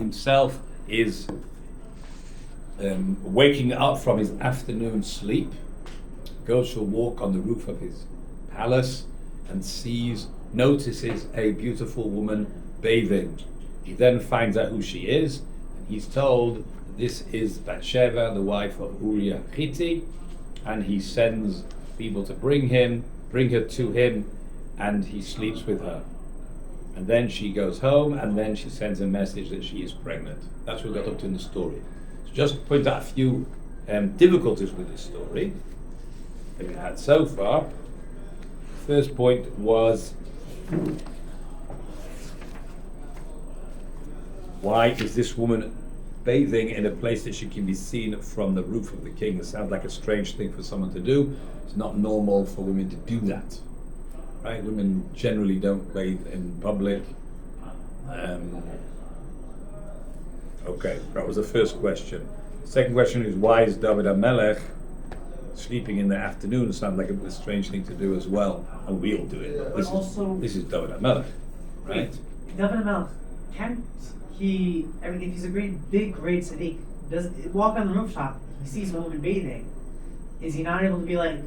himself is waking up from his afternoon sleep, goes for a walk on the roof of his palace and notices a beautiful woman bathing. He then finds out who she is, and he's told this is Bathsheba, the wife of Uriah Hitti, and he sends people to bring her to him, and he sleeps with her. And then she goes home, and then she sends a message that she is pregnant. That's what we got up to in the story. So just to point out a few difficulties with this story that we had so far. First point was, why is this woman bathing in a place that she can be seen from the roof of the king? It sounds like a strange thing for someone to do. It's not normal for women to do that, right? Women generally don't bathe in public. Okay, that was the first question. The second question is, why is David HaMelech sleeping in the afternoon? It sounds like a strange thing to do as well, and we all do it. This is David HaMelech, right? David HaMelech, can't he, I mean, if he's a great tzaddik, does walk on the rooftop, he sees a woman bathing, is he not able to be like,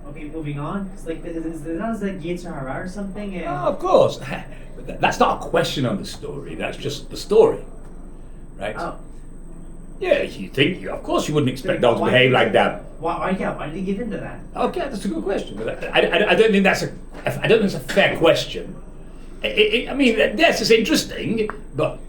okay, moving on? Because like, is there not like Yetzer Hara or something? And of course. That's not a question on the story, that's just the story, right? Oh. Yeah, of course you wouldn't expect dogs to behave like that. Why did he give into that? Okay, that's a good question, but I don't think that's a fair question. I mean, yes, it's interesting, but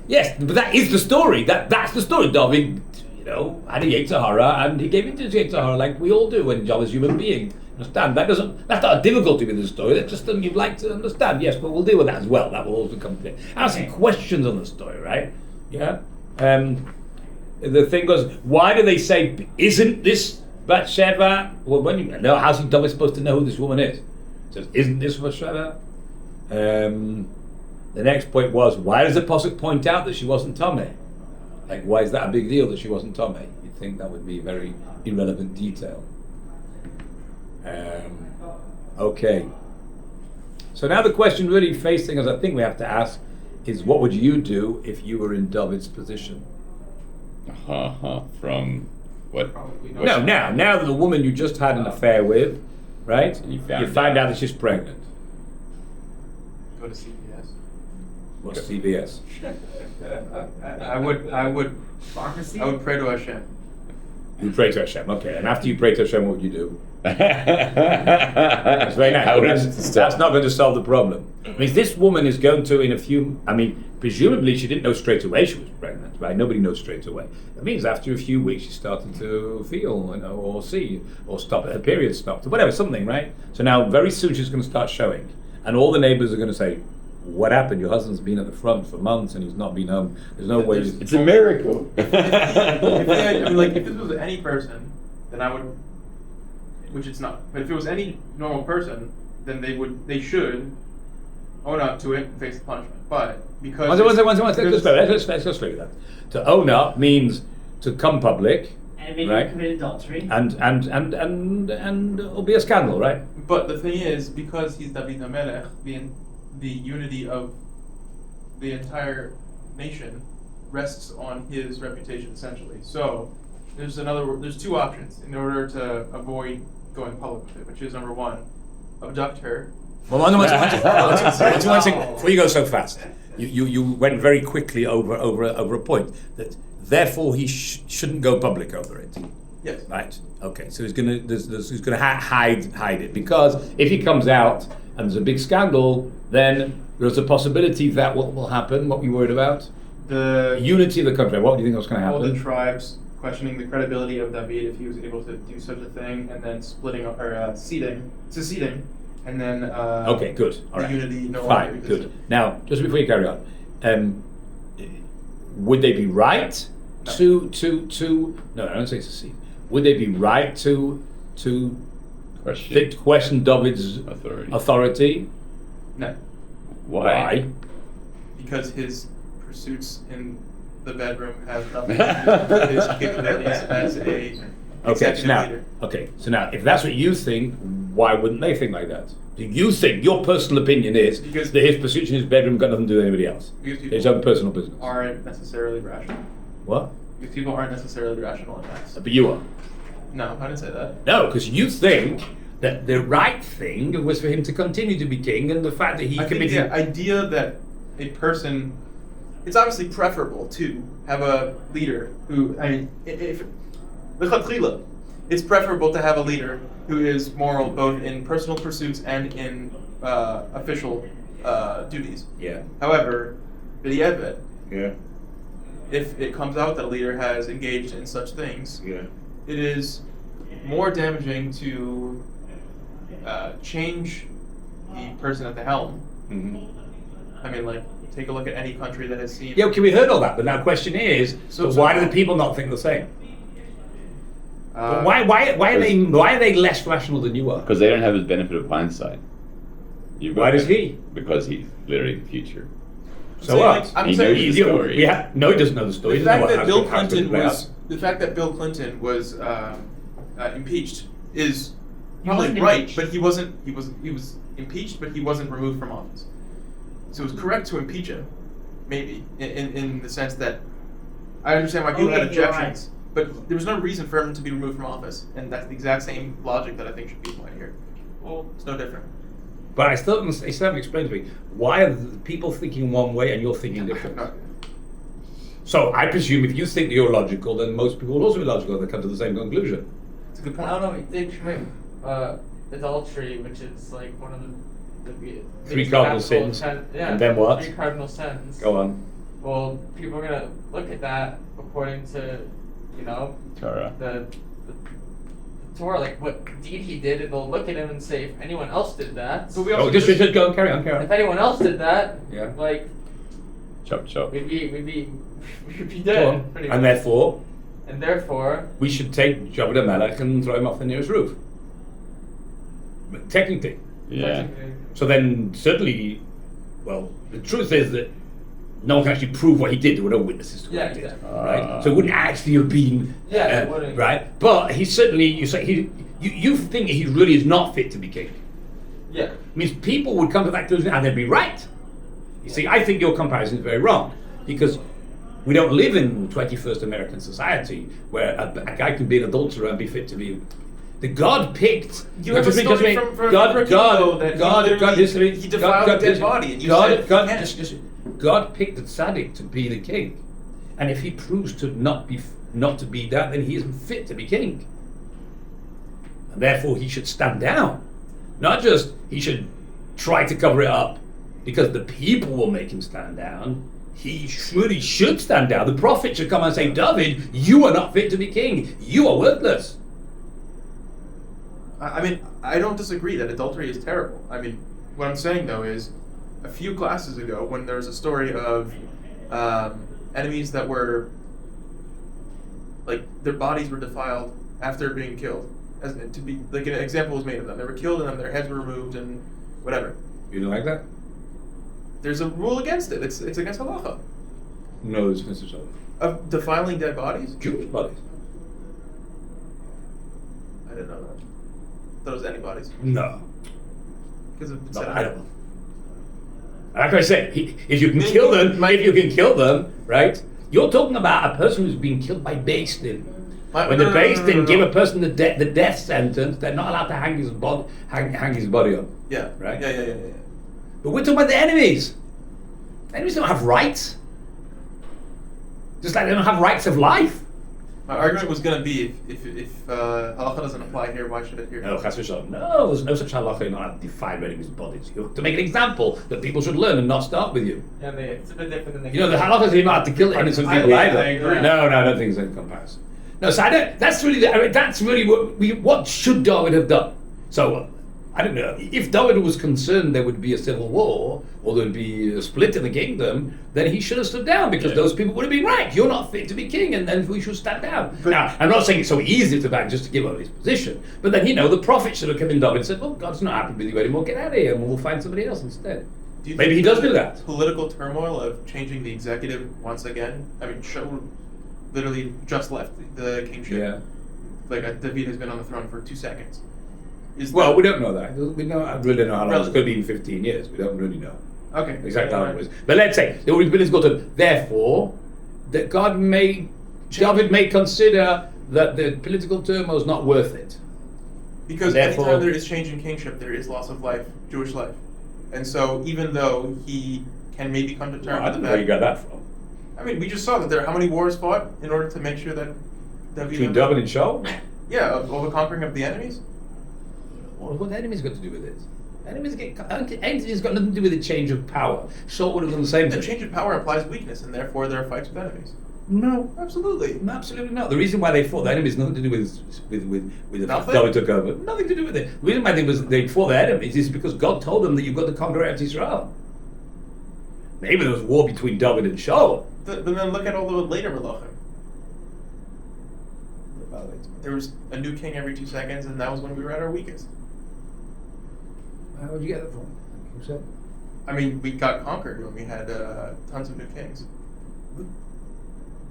yes, but that is the story. That's the story. David, had a Yetzer Hara, and he gave into his Yetzer Hara like we all do when job as human being. Understand? That's not a difficulty with the story. That's just something you'd like to understand. Yes, but we'll deal with that as well. That will also come to it. I have some questions on the story, right? Yeah. The thing goes, why do they say, isn't this Bathsheba? Well, how's David supposed to know who this woman is? It says, isn't this Bathsheba? The next point was, why does the Pasuk point out that she wasn't Tomei? Like, why is that a big deal that she wasn't Tomei? You'd think that would be very irrelevant detail. Okay. So now the question really facing us, I think we have to ask, is what would you do if you were in David's position? From what? No, now that the woman you just had an affair with, right? You find out that she's pregnant. Go to CVS. What's CVS? I would Pharmacy? I would pray to Hashem. You pray to Hashem, okay. And after you pray to Hashem, what would you do? That's very nice. That's not going to solve the problem. I mean, this woman is going to, presumably she didn't know straight away she was pregnant, right? Nobody knows straight away. That means after a few weeks she started to feel, or see, or her period stopped, or whatever, something, right? So now very soon she's going to start showing. And all the neighbors are going to say, what happened? Your husband's been at the front for months and he's not been home. There's no way. It's a miracle. If this was any person, then I would, which it's not. But if it was any normal person, then they should own up to it and face the punishment. But because Let's go straight with that. To own up means to come public, And maybe right? commit adultery. And it'll be a scandal, right? But the thing is, because he's David HaMelech, the unity of the entire nation rests on his reputation, essentially. So there's two options in order to avoid going public with it, which is number one, abduct her. Well, one second, before you go so fast, you went very quickly over a point that therefore he shouldn't go public over it. Yes. Right. Okay. So he's gonna hide it, because if he comes out and there's a big scandal, then there's a possibility that what will happen. What were you worried about? The unity of the country. What do you think was going to all happen? the tribes questioning the credibility of David if he was able to do such a thing, and then seceding, and then Okay, good. All right. the unity no Fine, longer good. Now, just before you carry on, would they be right to no, I don't say secede. Would they be right to question David's authority? No, Why? because his pursuits in the bedroom have nothing to do with his capabilities as a executive leader. So now, if that's what you think, why wouldn't they think like that? Do you think your personal opinion is Because- that his position in his bedroom got nothing to do with anybody else? Because His people own personal business. aren't necessarily rational. What? Because people aren't necessarily rational in that. But you are. No, I didn't say that. No, because you think that the right thing was for him to continue to be king, and the fact that he I think committed. the idea that a person, it's obviously preferable to have a leader who, I mean, if l'chatchila, it's preferable to have a leader who is moral both in personal pursuits and in official duties. Yeah. However, b'di'evet, Yeah. if it comes out that a leader has engaged in such things, Yeah. it is more damaging to change the person at the helm. Mm-hmm. I mean, like, take a look at any country that has seen. Yeah, okay, we heard all that, but now the question is, So- why do the people not think the same? Uh, why are they less rational than you are? Because they don't have the benefit of hindsight. You've got Why does that. he? Because he's literally the future. So saying, what? like, I'm He saying knows the story. No, he doesn't know the story. The He doesn't know fact that how Bill it's gonna Clinton play out. was the fact that Bill Clinton was impeached is He wasn't probably right, impeached. but he wasn't. He was impeached, but he wasn't removed from office. So it was correct to impeach him, maybe in the sense that I understand why people Okay, had you're objections, but there was no reason for him to be removed from office, and that's the exact same logic that I think should be applied here. Well, it's no different. But I still haven't explained to me why are the people thinking one way and you're thinking different. No. So I presume if you think you're logical, then most people will also be logical and they come to the same conclusion. It's a good I point. don't know. They commit adultery, which is like one of the Three biggest cardinal capital sins. yeah, And then what? 3 cardinal sins. Go on. Well, people are gonna look at that according to, you know, Torah. the Torah, like what deed he did, and they'll look at him and say, if anyone else did that, But we Oh, also just go on, carry on. if anyone else did that, Yeah. like Chop chop. we'd be Go dead. on. Pretty And much. therefore, And therefore, we should take David HaMelech and throw him off the nearest roof. But technically. Yeah. So then, certainly, well, the truth is that no one can actually prove what he did. There were no witnesses to what Yeah, he did, exactly. right? So it wouldn't actually have been, Yeah, it wouldn't. right? But he certainly, you think he really is not fit to be king. yeah. It means people would come to that conclusion and they'd be right. You see, I think your comparison is very wrong because we don't live in 21st American society where a guy can be an adulterer and be fit to be. The God picked. You have a just story because from God, Ricky God, Lo that he God, literally- history. he defiled a dead body and you said he can't. God picked the tzaddik to be the king, and if he proves to not to be that, then he isn't fit to be king, and therefore he should stand down. Not just he should try to cover it up, because the people will make him stand down. He should stand down. The prophet should come and say, David, you are not fit to be king. You are worthless. I mean, I don't disagree that adultery is terrible. I mean, what I'm saying though is, a few classes ago, when there was a story of enemies that were, like, their bodies were defiled after being killed, as to be like an example was made of them. They were killed and then their heads were removed and whatever. You don't like that? There's a rule against it. It's against halacha No, it's against each other. of defiling dead bodies. Jewish bodies. I didn't know that. I thought it was any bodies No. because of No, I don't. Like I said, if you can kill them, right? You're talking about a person who's been killed by Beis Din. When the Beis Din give a person the death sentence, they're not allowed to hang his body up. Yeah. Right? Yeah. But we're talking about the enemies. Enemies don't have rights. Just like they don't have rights of life. My argument was going to be if halacha doesn't apply here, why should it here? No, chas v'shalom. No, there's no such halacha. You're not allowed to define enemies' bodies. You have to make an example that people should learn and not start with you. Yeah, it's a bit different than the. You know, the halacha is you're not allowed to kill innocent people I either. agree. No, I don't think it's in comparison. No, so I don't. That's really what should David have done. So I don't know if David was concerned there would be a civil war or there would be a split in the kingdom. Then he should have stood down because those people would have been right. You're not fit to be king, and then we should stand down. But- now, I'm not saying it's so easy to back just to give up his position, but then the prophet should have come in David and said, "Well, God's not happy with you anymore. Get out of here, and we'll find somebody else instead." Do you Maybe think he does the do that. Political turmoil of changing the executive once again. I mean, Shaul literally just left the kingship. Yeah. Like David has been on the throne for 2 seconds. Well, we don't know that. I really don't know how long. It Relative. could be in 15 years. We don't really know Okay. exactly how long it was. But let's say the political term. Therefore, that David may consider that the political turmoil is not worth it. Because Therefore- anytime there is change in kingship, there is loss of life, Jewish life. And so even though he can maybe come to terms I with don't the know where you fact, got that from. I mean, we just saw that there are how many wars fought in order to make sure that Between David and Shaul? Yeah, of the conquering of the enemies. What the enemy's got to do with it? Enemies has got nothing to do with the change of power. Shaul would have done the same The thing. change of power implies weakness, and therefore there are fights with enemies. No. Absolutely. Absolutely not. The reason why they fought the enemies nothing to do with the fact Nothing? David took over. Nothing to do with it. The reason why they fought the enemies is because God told them that you've got to conquer Eretz Israel. Maybe there was war between David and Shaul. But then look at all the later Melachim. There was a new king every 2 seconds, and that was when we were at our weakest. How would you get that from? Who said? I mean, we got conquered when we had tons of new kings.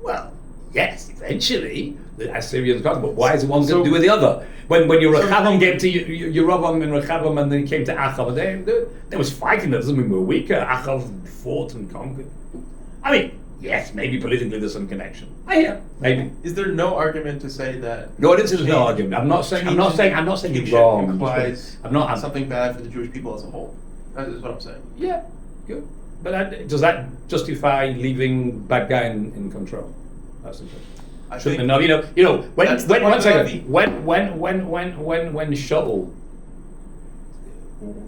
Well, yes, eventually the Assyrians got, but why is one going So- to do with the other? When your So- Rechavam came to Yerovam and Rechavam, and then he came to Achav, and there was fighting. That doesn't mean we were weaker. Achav fought and conquered. I mean, yes, maybe politically there's some connection. I hear, maybe. Is there no argument to say that? No, this is no argument. I'm not saying you're kingship wrong. implies I'm not. something bad for the Jewish people as a whole. That is what I'm saying. Yeah, good. But does that justify leaving bad guy in control? That's the question. I Shouldn't think have, when that's the point one of second, Navi. when Shaul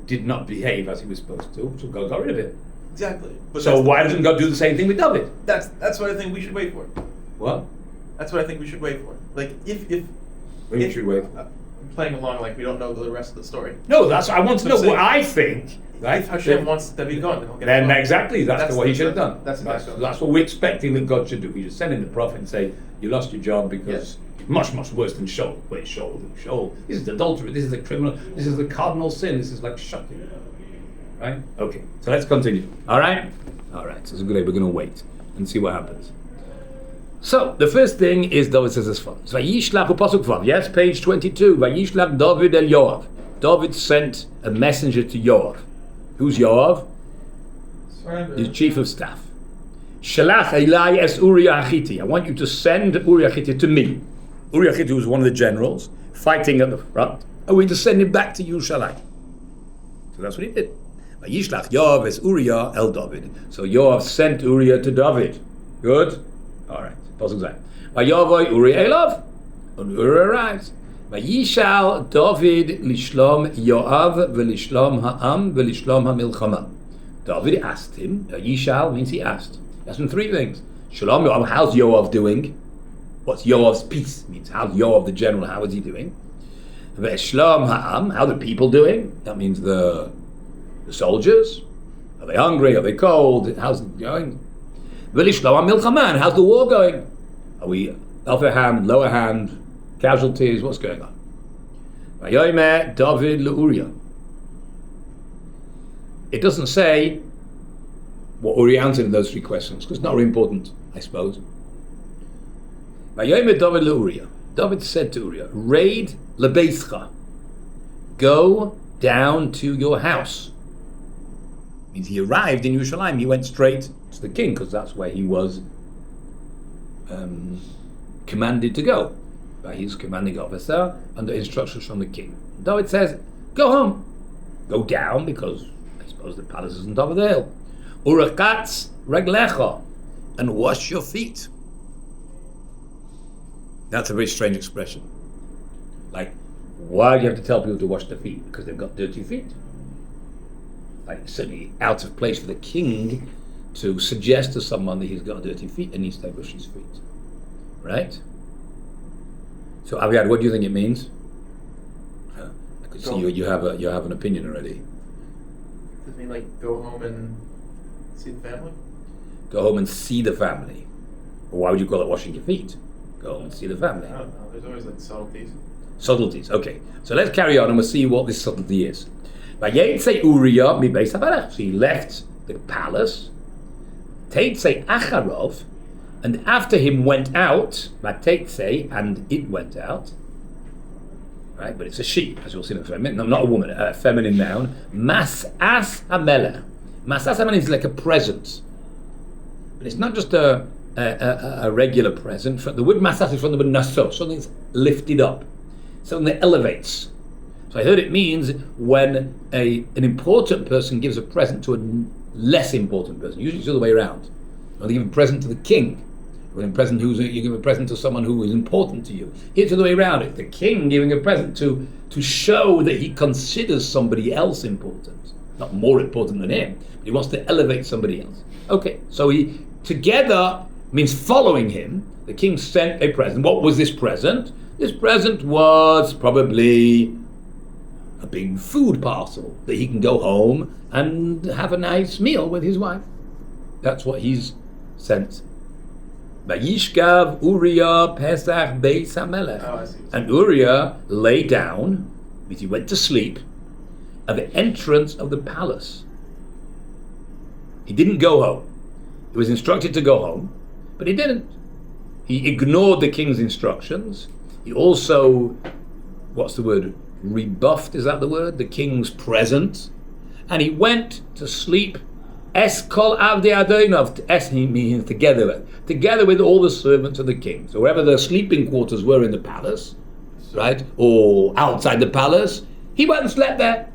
did not behave as he was supposed to, so God got rid of it. exactly. But So that's why the- doesn't God do the same thing with David? That's what I think we should wait for. What? That's what I think we should wait for. Like if When if- should we wait? I'm playing along like we don't know the rest of the story. No, that's I want to know I'm what saying- I think. Right? If Hashem wants David gone, then he'll get Then him gone. exactly, that's what he should have done. That's That's what we're expecting that God should do. He should send in the prophet and say, "You lost your job because much worse than Shaul." Wait, Shaul. This is adultery. This is a criminal. This is the cardinal sin. This is like shocking. Right? Okay. So let's continue. All right. So it's a good day. We're going to wait and see what happens. So the first thing is David says as follows: Vayishlach upasuk vav. Yes, page 22. Vayishlach David el Yoav. David sent a messenger to Yoav. Who's Yoav? His chief of staff. Shalach Elai es Uriah Hachiti. I want you to send Uriah Hachiti to me. Uriah Hachiti was one of the generals fighting at the front. I want you to send him back to Yerushalayim. So that's what he did. Vayishlach Yoav es Uriah el David. So Yoav sent Uriah to David. Good? All right. Pasuk Zayin. Vayavoi Uriah elav. And Uriah arrives. Vayishal David lishlom Yoav v'lishlom ha'am v'lishlom ha'milchama. David asked him. Yishal means he asked. He asked him three things. Shalom Yoav, how's Yoav doing? What's Yoav's peace? Means how's Yoav the general? How is he doing? V'lishlom ha'am, how are the people doing? That means the soldiers. Are they hungry? Are they cold? How's it going? V'lishlom ha'milchama, how's the war going? Are we upper hand, lower hand? Casualties, what's going on? Vayomer David leUriah. It doesn't say what Uriah answered in those three questions, because it's not very important, I suppose. Vayomer David leUriah. David said to Uriah, raid lebeischa. Go down to your house. Means he arrived in Yerushalayim, he went straight to the king, because that's where he was commanded to go. By his commanding officer under instructions from the king. David says, go home. Go down, because I suppose the palace is on top of the hill. Urakatz reglecha, and wash your feet. That's a very strange expression. Like, why do you have to tell people to wash their feet? Because they've got dirty feet. Like, certainly out of place for the king to suggest to someone that he's got dirty feet and needs to wash his feet. Right? So Aviad, what do you think it means? I could see you have an opinion already. Does it mean like go home and see the family? Go home and see the family. Or why would you call it washing your feet? Go home and see the family. I don't know. There's always like subtleties. Subtleties, okay. So let's carry on and we'll see what this subtlety is. Vayetze Uriah mi beis hamelech. So he left the palace. Teitze Acharov. And after him went out, Mateitse, and it went out. right? But it's a she, as you'll see in a minute. No, not a woman, a feminine noun. Mas'as HaMelech. Mas'as HaMelech is like a present. But it's not just a regular present. The word mas'as is from the word naso, something that's lifted up, something that elevates. So I heard it means when an important person gives a present to a less important person. Usually it's the other way around. Or they give a present to the king. When you give a present to someone who is important to you. Here's the other way around it. The king giving a present to show that he considers somebody else important. Not more important than him, but he wants to elevate somebody else. Okay, so he together means following him. The king sent a present. What was this present? This present was probably a big food parcel that he can go home and have a nice meal with his wife. That's what he's sent. Vayishkav Uriah Pesach Beis HaMelech. Oh, I see. And Uriah lay down, means he went to sleep, at the entrance of the palace. He didn't go home. He was instructed to go home, but he didn't. He ignored the king's instructions. He also, rebuffed, is that the word? The king's present. And he went to sleep. Es kol avdei Adonov. Es means together with all the servants of the king. So wherever the sleeping quarters were in the palace, right, or outside the palace, he went and slept there.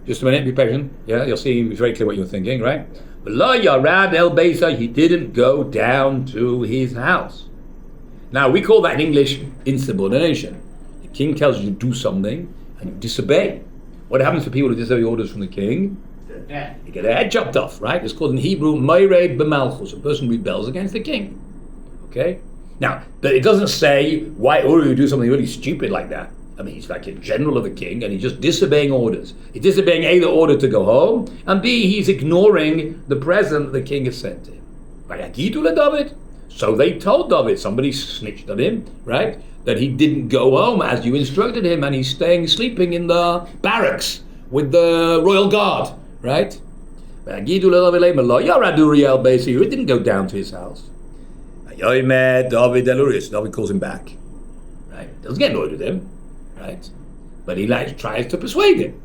Just a minute, be patient. Yeah, you'll see very clear what you're thinking, right? V'lo yarad el beisa. He didn't go down to his house. Now we call that in English insubordination. The king tells you to do something and you disobey. What happens to people who disobey orders from the king? Yeah. You get their head chopped off, right? It's called in Hebrew Meired B'malchus. A person rebels against the king. Okay? Now, but it doesn't say why Uriah would do something really stupid like that. I mean, he's like a general of the king and he's just disobeying orders. He's disobeying A, the order to go home, and B, he's ignoring the present the king has sent him. Vayagidu leDavid. So they told David, somebody snitched on him, right? That he didn't go home as you instructed him and he's sleeping in the barracks with the royal guard, right? Vayagidu leDavid lo yarad Uriah beis. He didn't go down to his house. Vayomer David el Uriah. So David calls him back, right? Doesn't get annoyed with him. Right? But he tries to persuade him.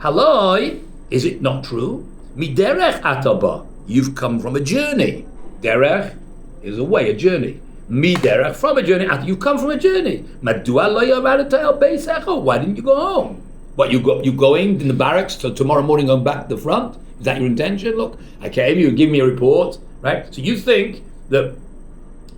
Haloi, is it not true? Miderech ataba, you've come from a journey. Derech is a way, a journey. Miderech, from a journey. You've come from a journey. Madua lo yarad el beisecho. Why didn't you go home? What, you going in the barracks till tomorrow morning going back to the front? Is that your intention? Look, I came, you give me a report, right? So you think that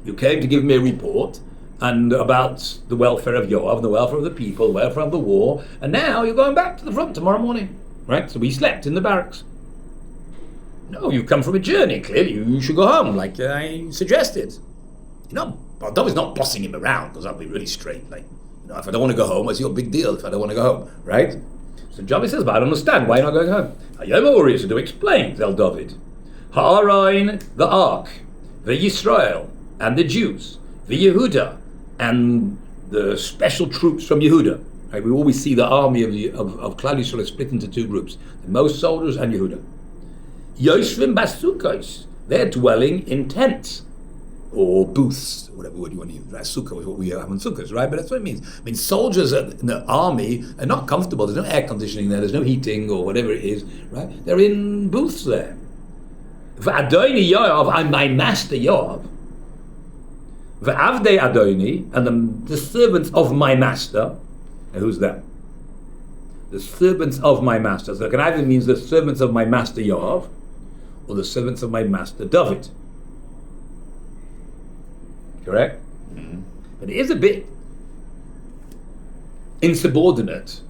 you came to give me a report and about the welfare of Yoav, the welfare of the people, the welfare of the war, and now you're going back to the front tomorrow morning, right? So we slept in the barracks. No, you've come from a journey. Clearly, you should go home, like I suggested. David's not bossing him around, because that'd be really straight. Like, if I don't want to go home, what's your big deal? If I don't want to go home, right? So David says, but I don't understand. Why are you not going home? Hayom Uriah, so to explain, tell David. Ha'arain, the ark, the Yisrael, and the Jews, the Yehuda, and the special troops from Yehuda. Right? We always see the army of Klal Yisrael split into two groups: the most soldiers and Yehuda. Yoshvim basukos, they're dwelling in tents or booths, whatever word you want to use. Right? Sukkah is what we have in sukkahs, right? But that's what it means. I mean, soldiers in the army are not comfortable. There's no air conditioning there. There's no heating or whatever it is. Right? They're in booths there. V'adoni Yoav, I'm my master Yoav. V'avdei Adoni, and the servants of my master. Now who's that? The servants of my master. So it can either mean the servants of my master Yoav, or the servants of my master David. Correct? Mm-hmm. But it is a bit insubordinate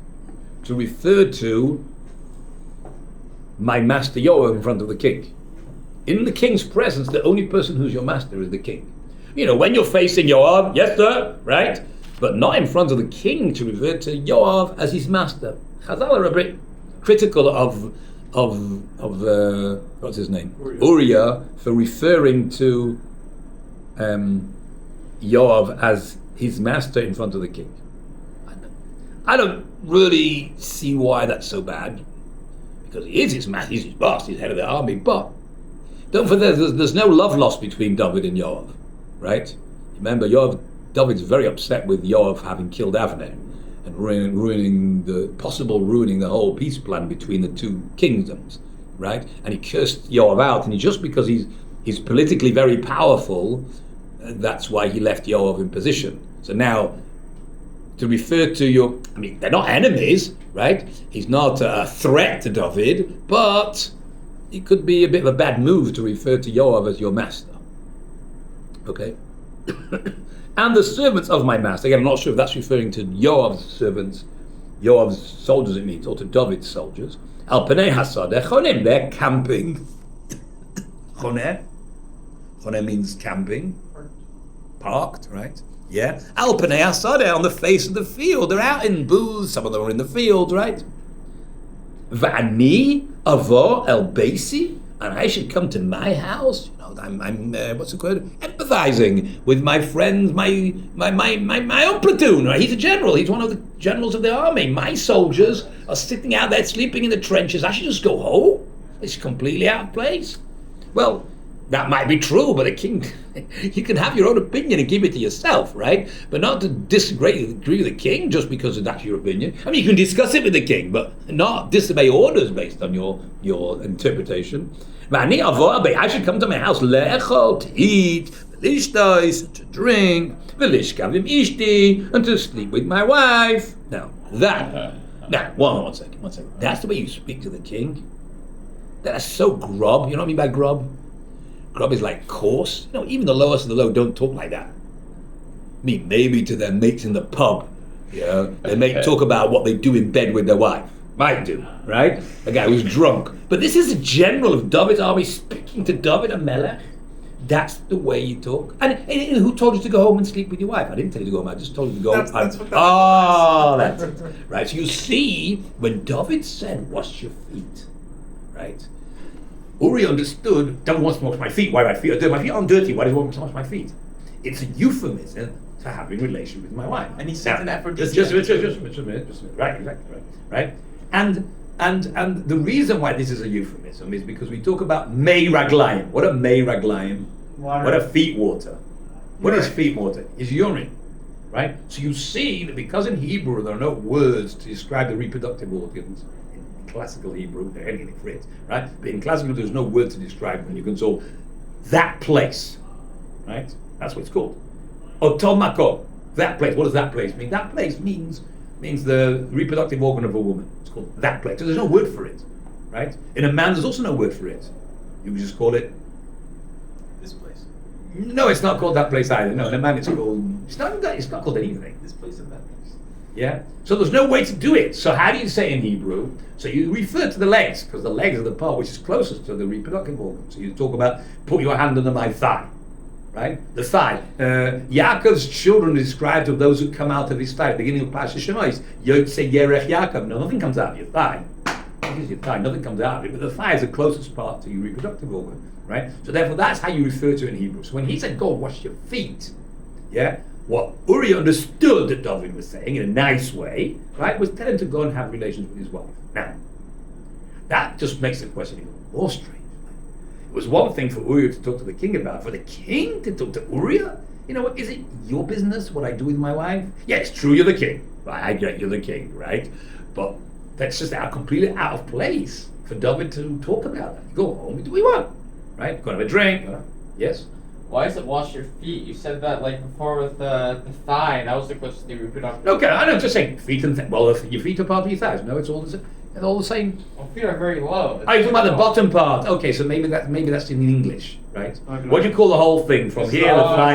to refer to my master Yoav in front of the king. In the king's presence, the only person who's your master is the king. When you're facing Yoav, yes sir, right? But not in front of the king to refer to Yoav as his master. Chazal are a bit critical of what's his name? Uriah, for referring to Yoav as his master in front of the king. I don't really see why that's so bad, because he is his master, he's his boss, he's head of the army. But don't forget, there's no love lost between David and Yoav. Right? Remember, David's very upset with Yoav having killed Avner. and ruining the whole peace plan between the two kingdoms, right? And he cursed Yoav out, and just because he's politically very powerful, that's why he left Yoav in position. So now, to refer to they're not enemies, right? He's not a threat to David, but it could be a bit of a bad move to refer to Yoav as your master. Okay? And the servants of my master. Again, I'm not sure if that's referring to Yoav's servants, Yoav's soldiers it means, or to David's soldiers. Al Panei Hasadeh Chonim, they're camping. Choneh means camping. Parked, right? Yeah. Al Panei Hasadeh, on the face of the field. They're out in booths, some of them are in the field, right? Va'ani avo el beisi, and I should come to my house. I'm what's it called? Empathizing with my friends, my own platoon. Right? He's a general. He's one of the generals of the army. My soldiers are sitting out there sleeping in the trenches. I should just go home. It's completely out of place. Well, that might be true, but a king, you can have your own opinion and keep it to yourself, right? But not to agree with the king just because that's your opinion. I mean, you can discuss it with the king, but not disobey orders based on your interpretation. I should come to my house, le'echol, to eat, v'lishtais, to drink, v'lishkav ishti, and to sleep with my wife. Now, one second. That's the way you speak to the king? That's so grob. You know what I mean by grob? Grob is like coarse. Even the lowest of the low don't talk like that. I mean, maybe to their mates in the pub. They may talk about what they do in bed with their wife. Might do, right? A guy who's drunk. But this is a general of David's army speaking to David HaMelech. That's the way you talk. And who told you to go home and sleep with your wife? I didn't tell you to go home. I just told you to go home. That's what that's it. Right. So you see, when David said, wash your feet, right? Uri understood, David wants to wash my feet. Why my feet are dirty? My feet aren't dirty. Why does he want me to wash my feet? It's a euphemism to having a relation with my wife. And he said an aphrodisiac. Just a minute. Right, exactly. Right. And the reason why this is a euphemism is because we talk about mei raglayim. What are mei raglayim? Water. What are feet water? What is feet water? Is urine, right? So you see that because in Hebrew there are no words to describe the reproductive organs, in classical Hebrew, they're anything for it, right? But in classical there's no word to describe them. You can say that place, right? That's what it's called. Otomako, that place. What does that place mean? That place means the reproductive organ of a woman. It's called that place. So there's no word for it, right? In a man, there's also no word for it. You can just call it this place. No, it's not called that place either. No, in a man, it's called. It's not called anything. This place and that place. Yeah. So there's no way to do it. So how do you say in Hebrew? So you refer to the legs because the legs are the part which is closest to the reproductive organ. So you talk about put your hand under my thigh. Right? The thigh. Yaakov's children are described of those who come out of his thigh. At the beginning of Parashat Shemais, Yotze Yerech Yaakov. No, nothing comes out of your thigh. What is your thigh? Nothing comes out of it. But the thigh is the closest part to your reproductive organ. Right? So therefore, that's how you refer to it in Hebrew. So when he said, "Go wash your feet," yeah, what Uri understood that David was saying in a nice way, right, was tell him to go and have relations with his wife. Now, that just makes the question even more strange. It was one thing for Uriah to talk to the king about. For the king to talk to Uriah? Is it your business what I do with my wife? Yeah, it's true you're the king. I get you're the king, right? But that's just completely out of place for David to talk about that. You go home, you do what you want, right? Go and have a drink. Yes? Why is it wash your feet? You said that before with the thigh. That was the question the reproductive. Okay, I know, just saying feet and well, your feet are part of your thighs. No, it's all the same. It's all the same. Well, feet are very low. You're talking about the bottom part. Okay, so maybe that's in English, right? What do you call the whole thing from here to thigh?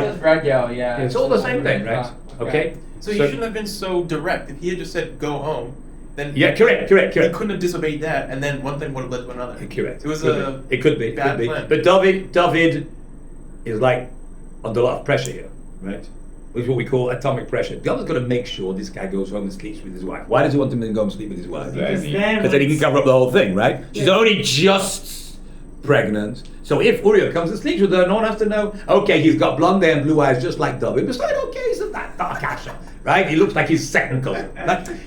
It's all the same thing, right? Okay. So you shouldn't have been so direct. If he had just said go home, then correct. He couldn't have disobeyed that, and then one thing would have led to another. Correct. It was it could be. plan. But David is like under a lot of pressure here, right? Which is what we call atomic pressure. David's got to make sure this guy goes home and sleeps with his wife. Why does he want him to go and sleep with his wife? Because then he can cover up the whole thing, right? She's only just pregnant. So if Uriah comes and sleeps with her, no one has to know, okay, he's got blonde hair and blue eyes just like David. Besides, okay, he's that dark actor, right? He looks like his second cousin.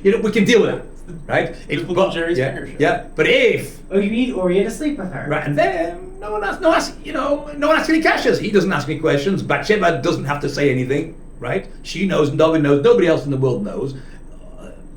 We can deal with that, right? It's Jerry's finger show. Yeah, but if... Oh, you need Uriah to sleep with her? Right, and then no one asks any questions. He doesn't ask any questions. Bathsheba doesn't have to say anything. Right? She knows, and David knows, nobody else in the world knows.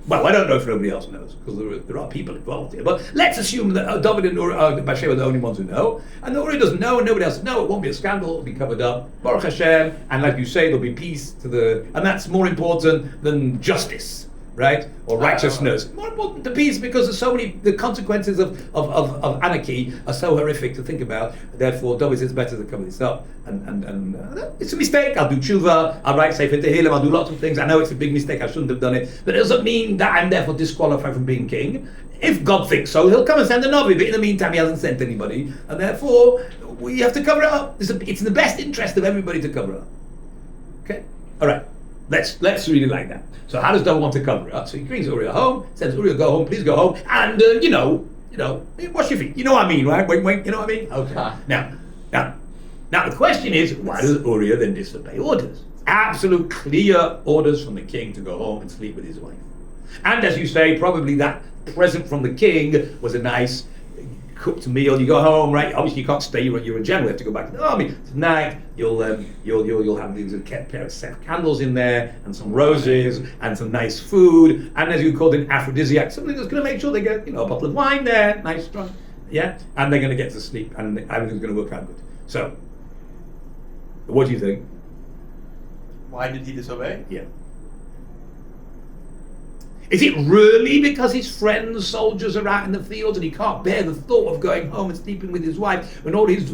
Well, I don't know if nobody else knows, because there are people involved here. But let's assume that David and Bathsheba are the only ones who know, and Uriah doesn't know, and nobody else knows. It won't be a scandal. It'll be covered up. Baruch Hashem, and like you say, there'll be peace and that's more important than justice, right? Or righteousness. More important than peace, because there's so many. The consequences of anarchy are so horrific to think about. Therefore, David says it's better to cover this up. And it's a mistake. I'll do tshuva. I'll write Sefer Tehillim. I'll do lots of things. I know it's a big mistake. I shouldn't have done it. But it doesn't mean that I'm therefore disqualified from being king. If God thinks so, He'll come and send a Navi. But in the meantime, He hasn't sent anybody, and therefore we have to cover it up. It's in the best interest of everybody to cover it up. Okay. All right. Let's really like that. So how does David want to cover it up? So he brings Uriah home, says, Uriah, go home, please go home, and wash your feet. You know what I mean, right? Wink, wink. You know what I mean? Okay. Now the question is, why does Uriah then disobey orders? Absolute clear orders from the king to go home and sleep with his wife. And as you say, probably that present from the king was a nice cooked meal. You go home, right? Obviously, you can't stay. You're a general. You have to go back to the army tonight. You'll have these pair of set candles in there, and some roses, and some nice food, and as you called it, aphrodisiac, something that's going to make sure they get a bottle of wine there, nice strong, and they're going to get to sleep, and everything's going to work out good. So, what do you think? Why did he disobey? Yeah. Is it really because his friends, soldiers, are out in the fields and he can't bear the thought of going home and sleeping with his wife when all his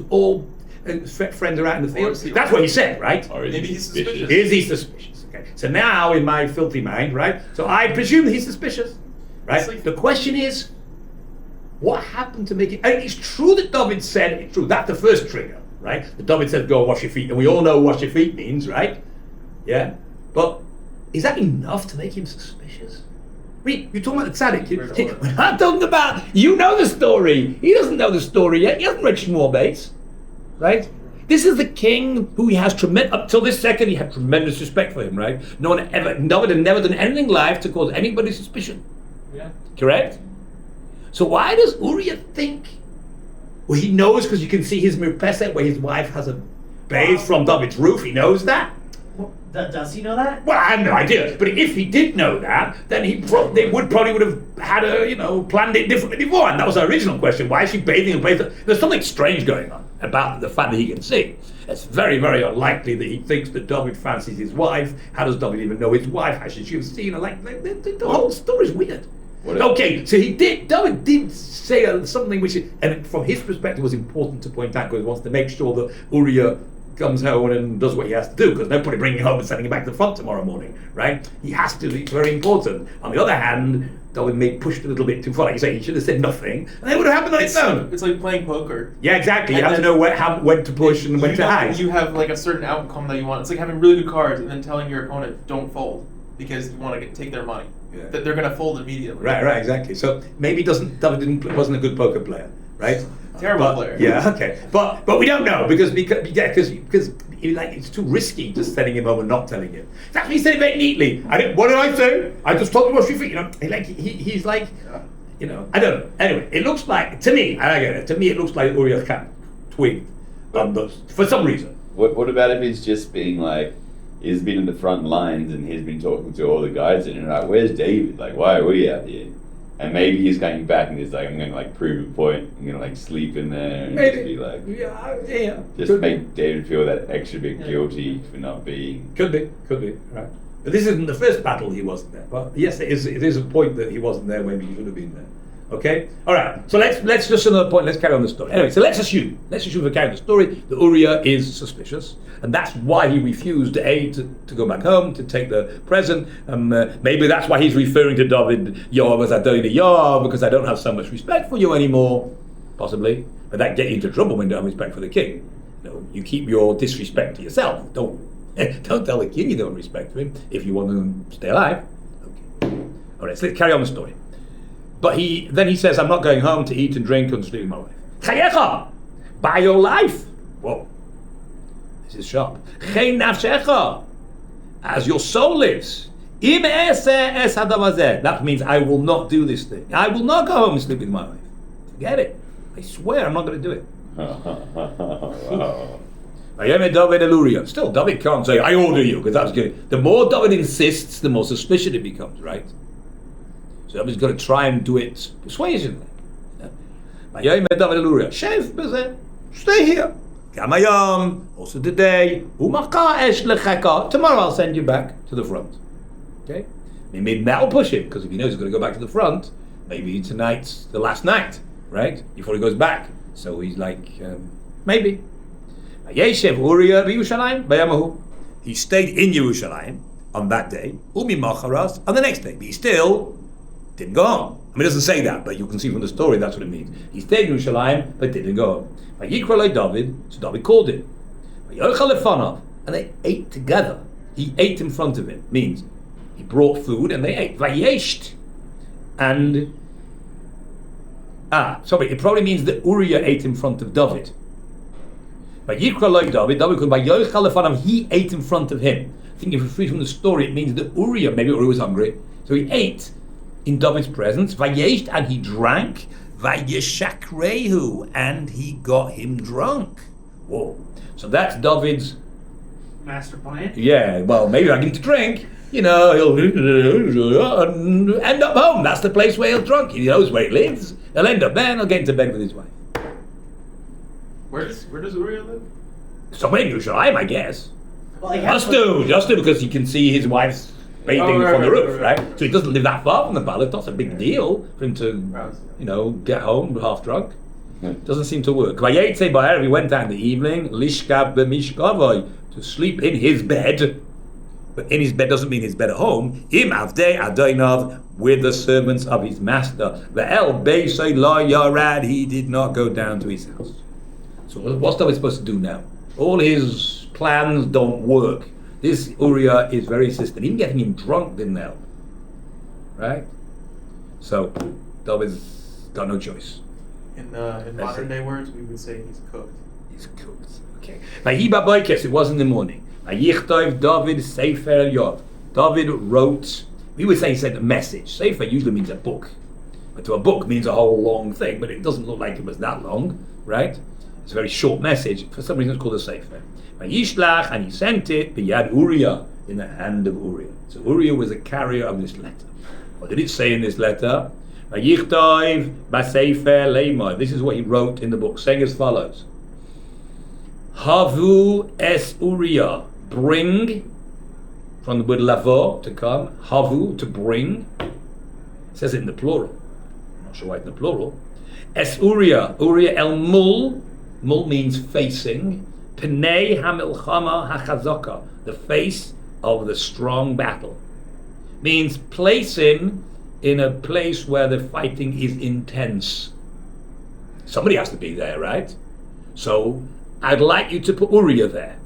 friends are out in the fields? That's what he said, right? Or Maybe he's suspicious. Is he suspicious? Okay. So now, in my filthy mind, right? So I presume he's suspicious, right? The question is, what happened to make it? And it's true that David said it's true. That's the first trigger, right? That David said, "Go wash your feet," and we all know wash your feet means, right? Yeah. But is that enough to make him suspicious? You're talking about the tzaddik. We're not talking about, you know the story. He doesn't know the story yet. He hasn't read Shmuel base, right? This is the king who he has up till this second, he had tremendous respect for him, right? David had never done anything in life to cause anybody suspicion. Yeah. Correct? So why does Uriah think? Well, he knows because you can see his mirpeset where his wife has a bathe from David's roof. He knows that. Does he know that? Well, I have no idea. But if he did know that, then they would have had planned it differently before. And that was our original question. Why is she bathing in place? There's something strange going on about the fact that he can see. It's very, very unlikely that he thinks that David fancies his wife. How does David even know his wife? How should she have seen her? The whole story's weird. Okay, so David did say something which, and from his perspective, was important to point out because he wants to make sure that Uriah comes home and does what he has to do, because nobody bringing him home and sending him back to the front tomorrow morning, right? He has to, it's very important. On the other hand, David may pushed a little bit too far. Like you say, he should have said nothing, and it would have happened on its own. It's like playing poker. Yeah, exactly. You have to know when to push and when to hide. You have like a certain outcome that you want. It's like having really good cards and then telling your opponent, don't fold, because you want to take their money. Yeah. That they're going to fold immediately. Right, exactly. So maybe David wasn't a good poker player, right? Terrible player. Yeah, okay. But we don't know because it's too risky just sending him home and not telling him. That's what he said it very neatly. What did I say? I just told him what she feet. He's like, I don't know. Anyway, it looks like to me it looks like Uriah Khan twigged on those for some reason. What about if he's just being like, he's been in the front lines and he's been talking to all the guys and you're like, where's David? Like, why are we out here? And maybe he's coming back and he's like, I'm going to prove a point. I'm going to sleep in there and just be like, just make David feel that extra bit guilty for not being. Could be, right. But this isn't the first battle he wasn't there. But yes, it is a point that he wasn't there. Maybe he should have been there. Okay. All right. So let's just another point. Let's carry on the story. Anyway, so let's assume for carrying the story that Uriah is suspicious, and that's why he refused to go back home to take the present. Maybe that's why he's referring to David, Yoav as Adonai Yoav, because I don't have so much respect for you anymore. Possibly, but that gets you into trouble when you don't have respect for the king. You keep your disrespect to yourself. Don't tell the king you don't respect him if you want to stay alive. Okay. All right. So let's carry on the story. But he says, I'm not going home to eat and drink and sleep with my wife. Chayecha, by your life. Whoa, this is sharp. Chein nafshecha, as your soul lives. Im eseh es hadavazeh. That means I will not do this thing. I will not go home and sleep with my wife. Forget it. I swear I'm not going to do it. Wow. Still, David can't say, I order you, because that's good. The more David insists, the more suspicious it becomes, right? So David's got to try and do it persuasively. Stay here. Also today. Tomorrow I'll send you back to the front. Okay? Maybe that'll push him, because if he knows he's going to go back to the front, maybe tonight's the last night, right? Before he goes back. So he's like, maybe. He stayed in Yerushalayim on that day, on the next day, but he still didn't go home. I mean, it doesn't say that, but you can see from the story that's what it means. He stayed in Yerushalayim, but didn't go home. David, so David called him. And they ate together. He ate in front of him. Means he brought food and they ate. Vayesht. And it probably means that Uriah ate in front of David. He ate in front of him. I think if we read from the story, it means that maybe Uriah was hungry, so he ate in David's presence. Vayesht, and he drank. Vayeshakrehu, and he got him drunk. Whoa! So that's David's master plan. Yeah, well, maybe I get him to drink. He'll end up home. That's the place where he'll drunk. He knows where he lives. He'll end up there and he'll get into bed with his wife. Where does Uriah live? Somewhere in Yerushalayim, I guess. Well, Just do, because he can see his wife's bathing from the roof, right? So he doesn't live that far from the palace. That's a big deal for him to, get home half drunk. Doesn't seem to work. He went out in the evening, lishkab b'mishkavoy, to sleep in his bed. But in his bed doesn't mean his bed at home. Im avdei adoinav, with the servants of his master. Ve'el beisay la yarad, he did not go down to his house. So what's David supposed to do now? All his plans don't work. This Uriah is very insistent. Even getting him drunk didn't help. Right? So David's got no choice. In modern day words, we would say he's cooked. He's cooked. Okay. It was in the morning. David Sefer Yod. David wrote, we would say he said a message. Sefer usually means a book. But to a book means a whole long thing, but it doesn't look like it was that long, right? It's a very short message. For some reason it's called a Sefer. Yishlach, and he sent it, Biyad Uriah, in the hand of Uriah. So Uriah was a carrier of this letter. What did it say in this letter? This is what he wrote in the book, saying as follows. Havu es Uriah, bring, from the word lavo, to come, havu, to bring. It says it in the plural. I'm not sure why it's in the plural. Es Uriah el mul means facing. Pnei hamilchama hachazaka, the face of the strong battle. Means place him in a place where the fighting is intense. Somebody has to be there, right? So I'd like you to put Uriah there.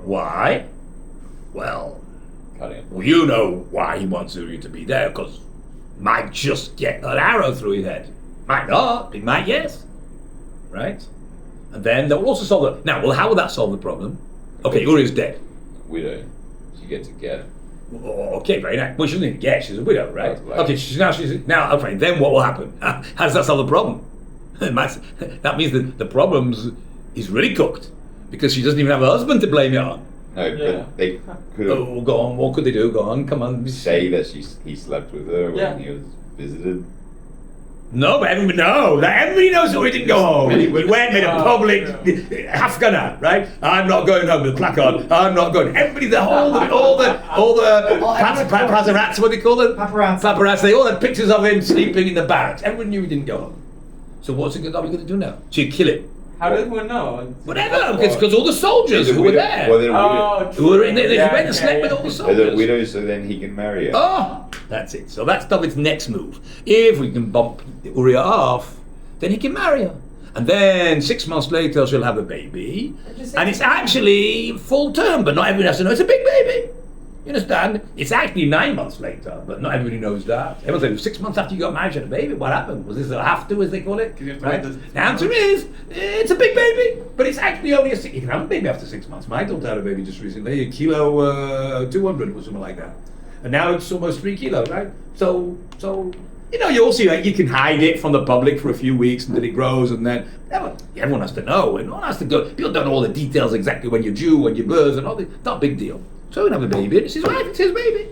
Why? Well, you know why he wants Uriah to be there, because might just get an arrow through his head. Might not, it might, yes. Right? And then that will also solve it. Now, how will that solve the problem? Okay, Uriah's dead. Widow. She gets a get. Okay, very nice. Well, she doesn't get, she's a widow, right? Okay, okay, then what will happen? How does that solve the problem? That means that the problems is really cooked, because she doesn't even have a husband to blame it on. No, but they could have... go on, what could they do? Go on, come on. Say that he slept with her when he was visited. No, but everybody knows that he didn't go home. He went, made a public Hafgana, right? I'm not going home with a placard. I'm not going. Everybody, all the paparazzi, what do they call them? Paparazzi. They all had pictures of him sleeping in the barracks. Everyone knew he didn't go home. So what's he going to do now? She'd kill him. How did everyone know? Whatever, because all the soldiers who were there. Well, who were in there, he went and slept with all the soldiers. They're the widows, so then he can marry her. Oh, that's it. So that's David's next move. If we can bump Uriah off, then he can marry her. And then 6 months later, she'll have a baby. And it's actually full term, but not everyone has to know it's a big baby. You understand? It's actually 9 months later, but not everybody knows that. Everyone says, 6 months after you got married, you had a baby. What happened? Was this a have to, as they call it? Right? The answer is, it's a big baby, but it's actually only you can have a baby after 6 months. My daughter had a baby just recently, 1.2 kilos or something like that. And now it's almost 3 kilos, right? So you also you can hide it from the public for a few weeks until it grows, and then everyone has to know, and no one has to go. People don't know all the details exactly when you're due, when you're birth, and all that. Not a big deal. So we have a baby, and it's his wife, it's his baby.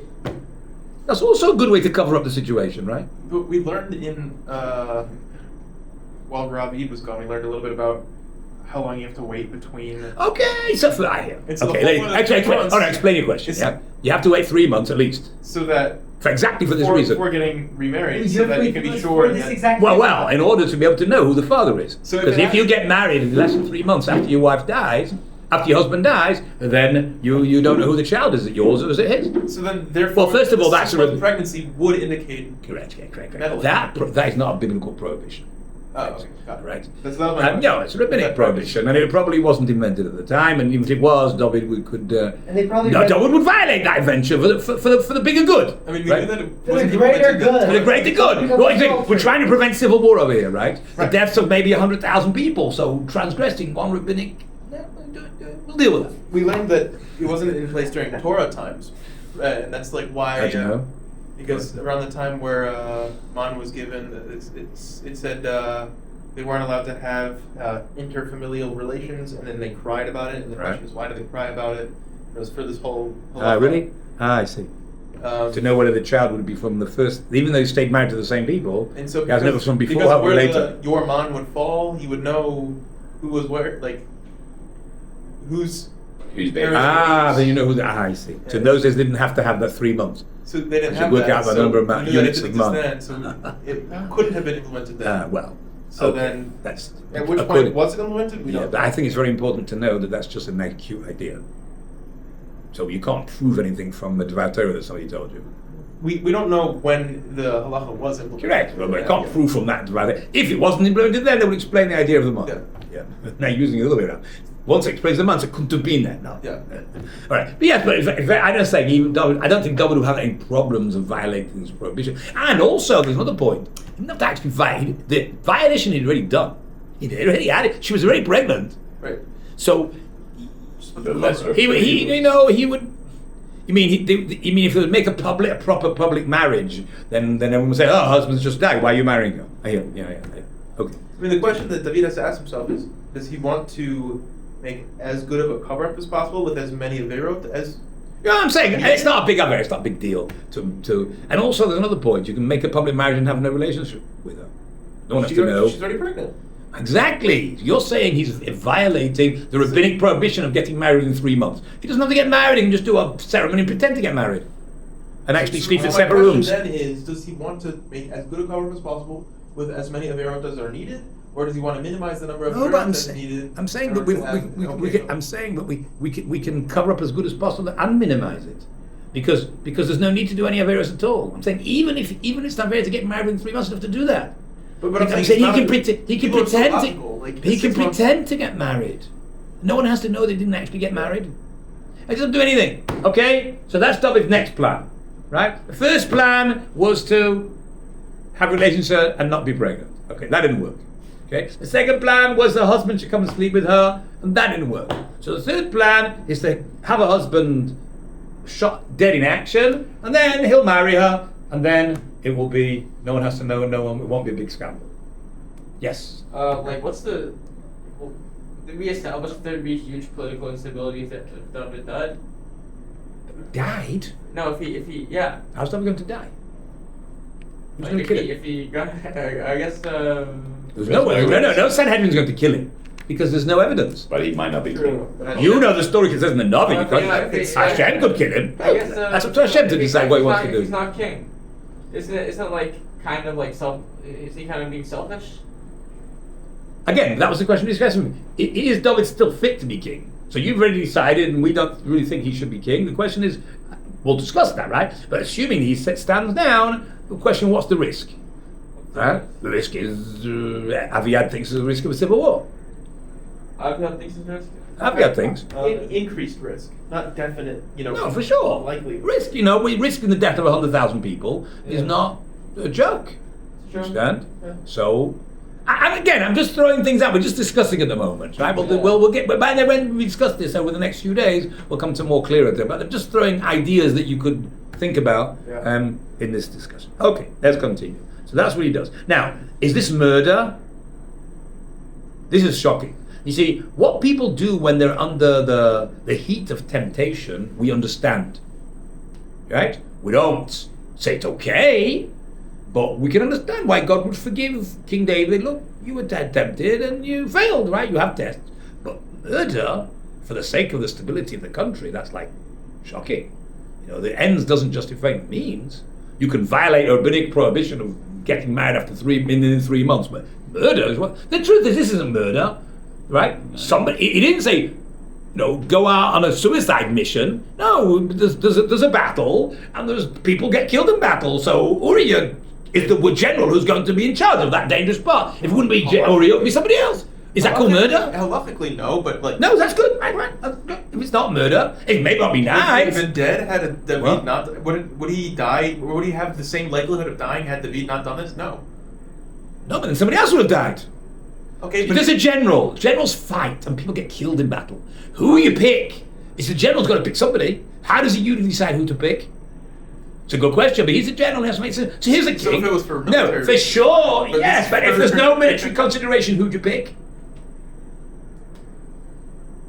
That's also a good way to cover up the situation, right? But we learned while Rabbi was gone, we learned a little bit about how long you have to wait between. Okay, so for And so the okay, whole point of actually, 3 months all right, explain your question. is- Yeah, you have to wait 3 months at least, So that exactly for this reason. before getting remarried, You so have that to you can be wait sure for this that exact Well, in order to be able to know who the father is. So if Because it if you has- get married in less than 3 months after your wife dies, after your husband dies, then you don't know who the child is. Is it yours or is it his? So then, therefore, Well, first of all, the that's 6-month a- pregnancy would indicate. Correct. Meddling. That is not a biblical prohibition. Oh, okay, got it. Right. That's not my question. No, it's a rabbinic Okay. prohibition, and it probably wasn't invented at the time. And even if it was, David could. And they probably No, read- David would violate that adventure for the bigger good. I mean, we right? knew that it For the wasn't greater implemented- good. For the greater good. What do you think? We're trying to prevent civil war over here, right? The deaths of maybe 100,000 people. So transgressing one rabbinic, we'll deal with that. We learned that it wasn't in place during Torah times, and that's like why. How'd you know? Because around the time where Man was given, it said they weren't allowed to have interfamilial relations, and then they cried about it. And the Right. question is, why did they cry about it? It was for this whole. Really? I see. To know whether the child would be from the first, even though he stayed married to the same people, And so he has never because, from before, because how where later. your man would fall, he would know who was where, like who's. Who's baby? Then you know who. I see. So in those days, they didn't have to have that 3 months. So they didn't You have work that. out the so number of we knew that units it of didn't month. exist then, so it couldn't have been implemented then. Well. So okay. then, That's at which according- point was it implemented? We Yeah, don't but I think it's very important to know that that's just an acute idea. So you can't prove anything from the Devar Torah that somebody told you. We don't know when the halacha was implemented. Correct. Well, I can't prove from that Devar Torah. If it wasn't implemented then, they would explain the idea of the month. Yeah. Now using it the other way around. Once it explains the month, it couldn't have been there. No. Yeah. All right. But yes, but I'm just saying, even David, I don't think David would have any problems of violating this prohibition. And also, there's another point. He didn't have to actually violate. The violation he'd already done. He already had it. She was already pregnant. Right. So The lesser. he would. You mean if they would make a proper public marriage, then everyone would say, "Oh, husband's just died. Why are you marrying her?" Yeah. Okay. I mean, the question that David has to ask himself is: does he want to make as good of a cover-up as possible with as many averot as? Yeah, I'm saying it's not a big affair. It's not a big deal to. And also, there's another point. You can make a public marriage and have no relationship with her. No one has to know. She's already pregnant. Exactly. You're saying he's violating the rabbinic prohibition of getting married in 3 months. He doesn't have to get married. He can just do a ceremony and pretend to get married, and actually sleep in my separate question rooms. Then is: does he want to make as good a cover-up as possible with as many averot as are needed, or does he want to minimize the number of No, but averot that's needed? I'm saying, in but order to have an okay can, cover? I'm saying, but we can cover up as good as possible and minimize it, because there's no need to do any averus at all. I'm saying even if it's not fair to get married in 3 months, you have to do that. But I'm saying he can pretend people are so to logical, like, he can 6 months- pretend to get married. No one has to know they didn't actually get married. It doesn't do anything. Okay, so that's David's next plan, right? The first plan was to have relations with her and not be pregnant. Okay, that didn't work. Okay, the second plan was the husband should come and sleep with her, and that didn't work. So the third plan is to have a husband shot dead in action, and then he'll marry her, and then it will be no one has to know, it won't be a big scandal. Yes. What's the? Well, did we establish that there'd be huge political instability if David died? Died? No, if he, yeah. How's David going to die? Who's Like going to kill him? if he got, I guess. There's no Sanhedrin's going to kill him because there's no evidence. But he might not be True. king. You know the story because it says in the Navi. Well, Because yeah, if he- Hashem could kill him. I guess That's up to Hashem to if he's decide not- what he if wants he's to not- If he's do. not king, isn't it like kind of like self? Is he kind of being selfish? Again, that was the question we discussed. Is David still fit to be king? So you've already decided, and we don't really think he should be king. The question is, we'll discuss that, right? But assuming he stands down, the question: what's the risk? Right? The risk is Aviad thinks there's a risk of a civil war. I've got things to do. Aviad thinks. Increased risk, not definite. No, for sure. Likely Risk, we risking the death of 100,000 people is Yeah. not a joke. Sure. Understand? Yeah. So, and again, I'm just throwing things out. We're just discussing at the moment, right? We'll get. But by then, when we discuss this over the next few days, we'll come to more clarity. But I'm just throwing ideas that you could think about in this discussion. Okay, let's continue. So that's what he does. Now, is this murder? This is shocking. You see, what people do when they're under the heat of temptation, we understand. Right? We don't say it's okay, but we can understand why God would forgive King David. Look, you were tempted and you failed, right? You have tests. But murder, for the sake of the stability of the country, that's like shocking. The ends doesn't justify the means. You can violate a rabbinic prohibition of getting married after 3 months, but murder is what. The truth is, this isn't murder, right? He didn't say, go out on a suicide mission. No, there's a battle, and there's people get killed in battle. So Uriah is the general who's going to be in charge of that dangerous part. If it wouldn't be Uriah, it would be somebody else. Is that called murder? Halachically, no, but like. No, that's good. Right. That's good. If it's not murder, it may not be nice. If dead had David not, would he die? Or would he have the same likelihood of dying had David not done this? No. No, but then somebody else would have died. Okay, but there's a general. Generals fight, and people get killed in battle. Who you pick? Is the general's got to pick somebody? How does he usually decide who to pick? It's a good question, but he's a general. He has to make so here's the king. So if it was for military, no, for sure, yes. But if there's no military consideration, who'd you pick?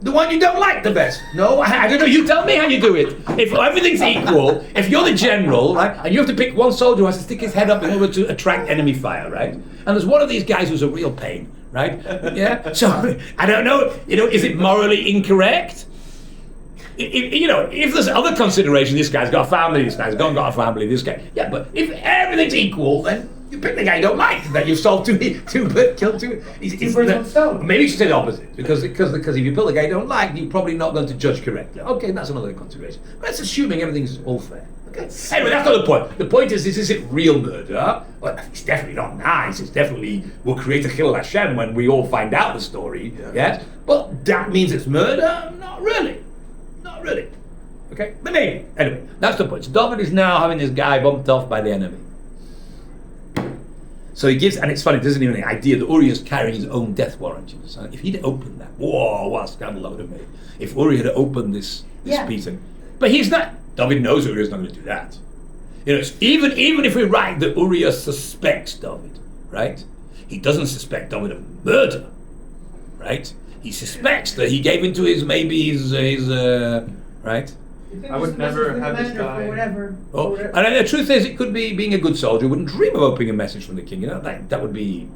The one you don't like the best. No, I don't know. You tell me how you do it. If everything's equal, if you're the general, right, and you have to pick one soldier who has to stick his head up in order to attract enemy fire, right? And there's one of these guys who's a real pain, right? Yeah. So I don't know. Is it morally incorrect? If there's other consideration, this guy's got a family, this guy's got a family, this guy. Yeah, but if everything's equal, then you pick the guy you don't like. That you've solved two birds, killed two. Two birds, one stone. Maybe you should say the opposite, because if you kill the guy you don't like, you're probably not going to judge correctly. Okay, that's another consideration. But that's assuming everything's all fair. Okay. Anyway, that's not the point. The point is it real murder? Well, it's definitely not nice. It's definitely will create a Chilul Hashem when we all find out the story. Yes, but that means it's murder? Not really. Not really. Okay, but maybe. Anyway, that's the point. So David is now having this guy bumped off by the enemy. So he gives, and it's funny, doesn't even the idea that Uriah is carrying his own death warrant. So if he'd opened that, whoa, what a scandal that would have made. If Uriah had opened this piece, but he's not. David knows Uriah's not going to do that. Even if we write that Uriah suspects David, right? He doesn't suspect David of murder, right? He suspects that he gave into his right. I would never have this guy. Oh, and the truth is, it could be being a good soldier wouldn't dream of opening a message from the king. That would be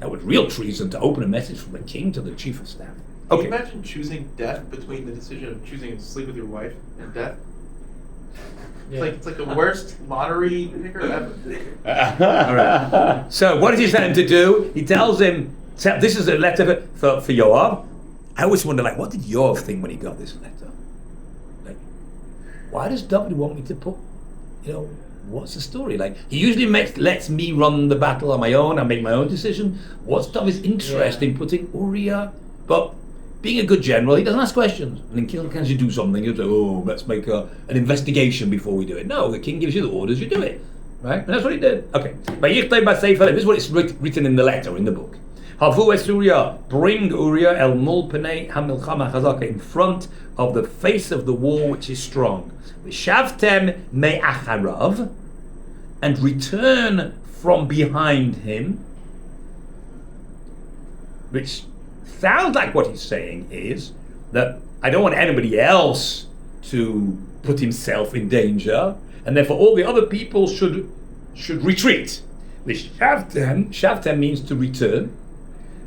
real treason to open a message from the king to the chief of staff. Can you imagine choosing death between the decision of choosing to sleep with your wife and death? Yeah. It's like the worst lottery picker ever. All right. So what does he tell him to do? He tells him, this is a letter for Yoav. I always wonder, what did Yoav think when he got this letter? Why does David want me to put, what's the story? He usually lets me run the battle on my own and make my own decision. What's David's interest in putting Uriah? But being a good general, he doesn't ask questions. And then can you do something? You say, let's make an investigation before we do it. No, the king gives you the orders, you do it. Right? And that's what he did. Okay. This is what it's written in the letter, in the book. Havu es Uriah, bring Uriah el mul penei hamilchama chazaka, in front of the face of the war which is strong. V'shavtem me'acharav, and return from behind him. Which sounds like what he's saying is that I don't want anybody else to put himself in danger, and therefore all the other people should retreat. V'shavtem means to return.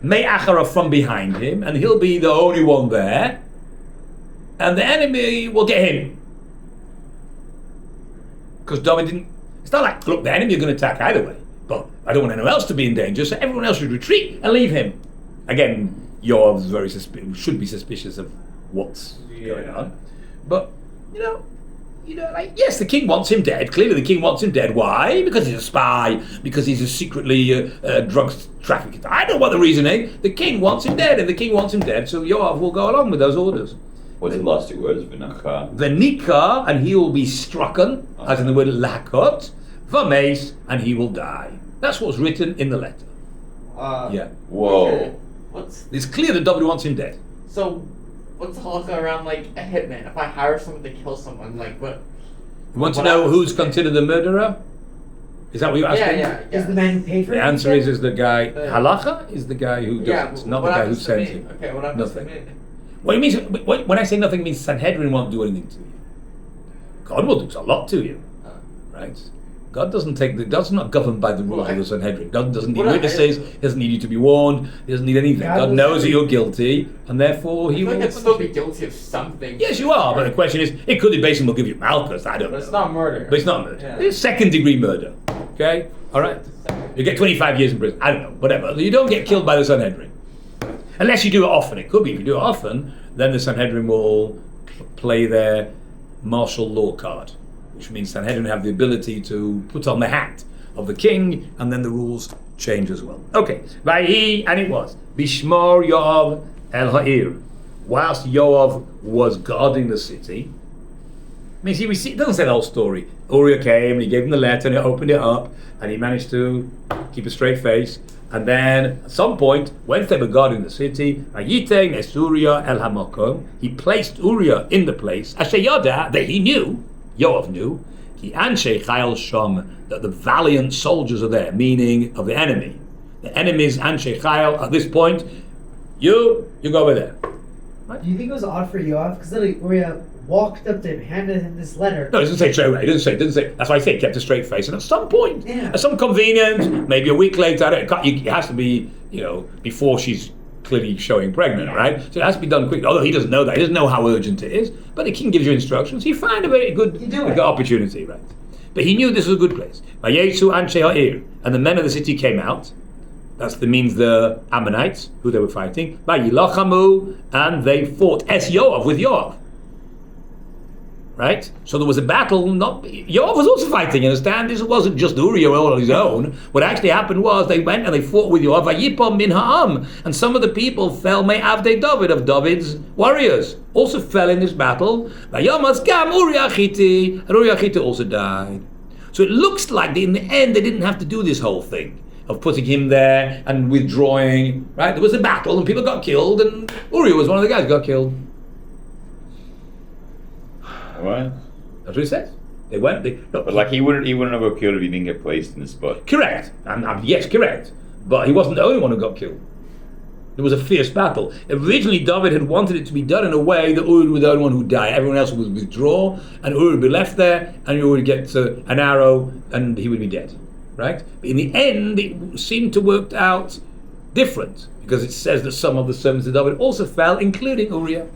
Me'acharav, from behind him, and he'll be the only one there, and the enemy will get him. Because David didn't. It's not like, look, the enemy are going to attack either way, but I don't want anyone else to be in danger, so everyone else should retreat and leave him. Again, Yoav should be suspicious of what's going on, but yes, the king wants him dead. Clearly, the king wants him dead. Why? Because he's a spy. Because he's a secretly drugs trafficker. I don't know what the reason is. The king wants him dead, and the king wants him dead. So Yoav will go along with those orders. What's the last two words? V'nika, and he will be strucken, as in the word lakot. V'meis, and he will die. That's what's written in the letter. Yeah. Whoa. Okay. It's clear that David wants him dead. So, what's the halakha around a hitman? If I hire someone to kill someone, what? You want to know who's considered the murderer? Is that what you're asking? Yeah. Is the man who paid for it? The answer is the guy. Halacha is the guy who does it, not the guy who sends him. Okay, what happens to Nothing. me? What it means, when I say nothing, it means Sanhedrin won't do anything to you. God will do a lot to you, right? God God's not governed by the rules of the Sanhedrin. God doesn't need Well, witnesses, he doesn't need you to be warned, he doesn't need anything. God knows that you're guilty, and therefore I he feel like will I'd still be guilty of something. Yes, you are, but the question is, it could be basically will give you Malchus, I don't But know. it's not murder. But it's not murder. Yeah. It's second degree murder. Okay? Alright? You get 25 years in prison. I don't know, whatever. You don't get killed by the Sanhedrin. Unless you do it often. It could be if you do it often, then the Sanhedrin will play their martial law card, which means Sanhedrin have the ability to put on the hat of the king, and then the rules change as well. Okay. Vayhi, and it was Bishmor Yoav El Ha'ir. Whilst Yoav was guarding the city. I mean, see, it doesn't say the whole story. Uriah came and he gave him the letter and he opened it up and he managed to keep a straight face. And then at some point, when they were guarding the city, Vayiteng es Uriah el Hamakom, he placed Uriah in the place. Asher Yoda, that he knew, Yoav knew, Ki Anshe Chayil Shom, that the valiant soldiers are there, meaning of the enemy. The enemy's Anshe Chayil, at this point, you go over there. Do you think it was odd for Yoav? Because literally Uriah walked up to him, handed him this letter. No, it doesn't say straight away. It doesn't say. That's why I say he kept a straight face. And at some point, at some convenient, maybe a week later, it has to be, before she's clearly showing pregnant, right? So it has to be done quickly. Although he doesn't know that. He doesn't know how urgent it is. But the king gives you instructions. You find a very good opportunity, right? But he knew this was a good place. Vayetzu Anshe Ha'ir. And the men of the city came out. That means the Ammonites, who they were fighting. Vayilachamu, and they fought Es Yoav with Yoav. Right? So there was a battle. Yoav was also fighting, you understand? This wasn't just Uriah all on his own. What actually happened was they went and they fought with Yoav. Vayipom min ha'am. And some of the people fell, me'avdei David, of David's warriors, also fell in this battle. Vayamas gam Uriah Chiti, and Uriah Chiti also died. So it looks like in the end they didn't have to do this whole thing of putting him there and withdrawing, right? There was a battle and people got killed, and Uriah was one of the guys who got killed. What? That's what it says. They went. But like he wouldn't have got killed if he didn't get placed in the spot. Correct. Yes, correct. But he wasn't the only one who got killed. There was a fierce battle. Originally, David had wanted it to be done in a way that Uriah was the only one who died. Everyone else would withdraw, and Uriah would be left there, and Uriah would get an arrow, and he would be dead. Right? But in the end, it seemed to work out different, because it says that some of the servants of David also fell, including Uriah.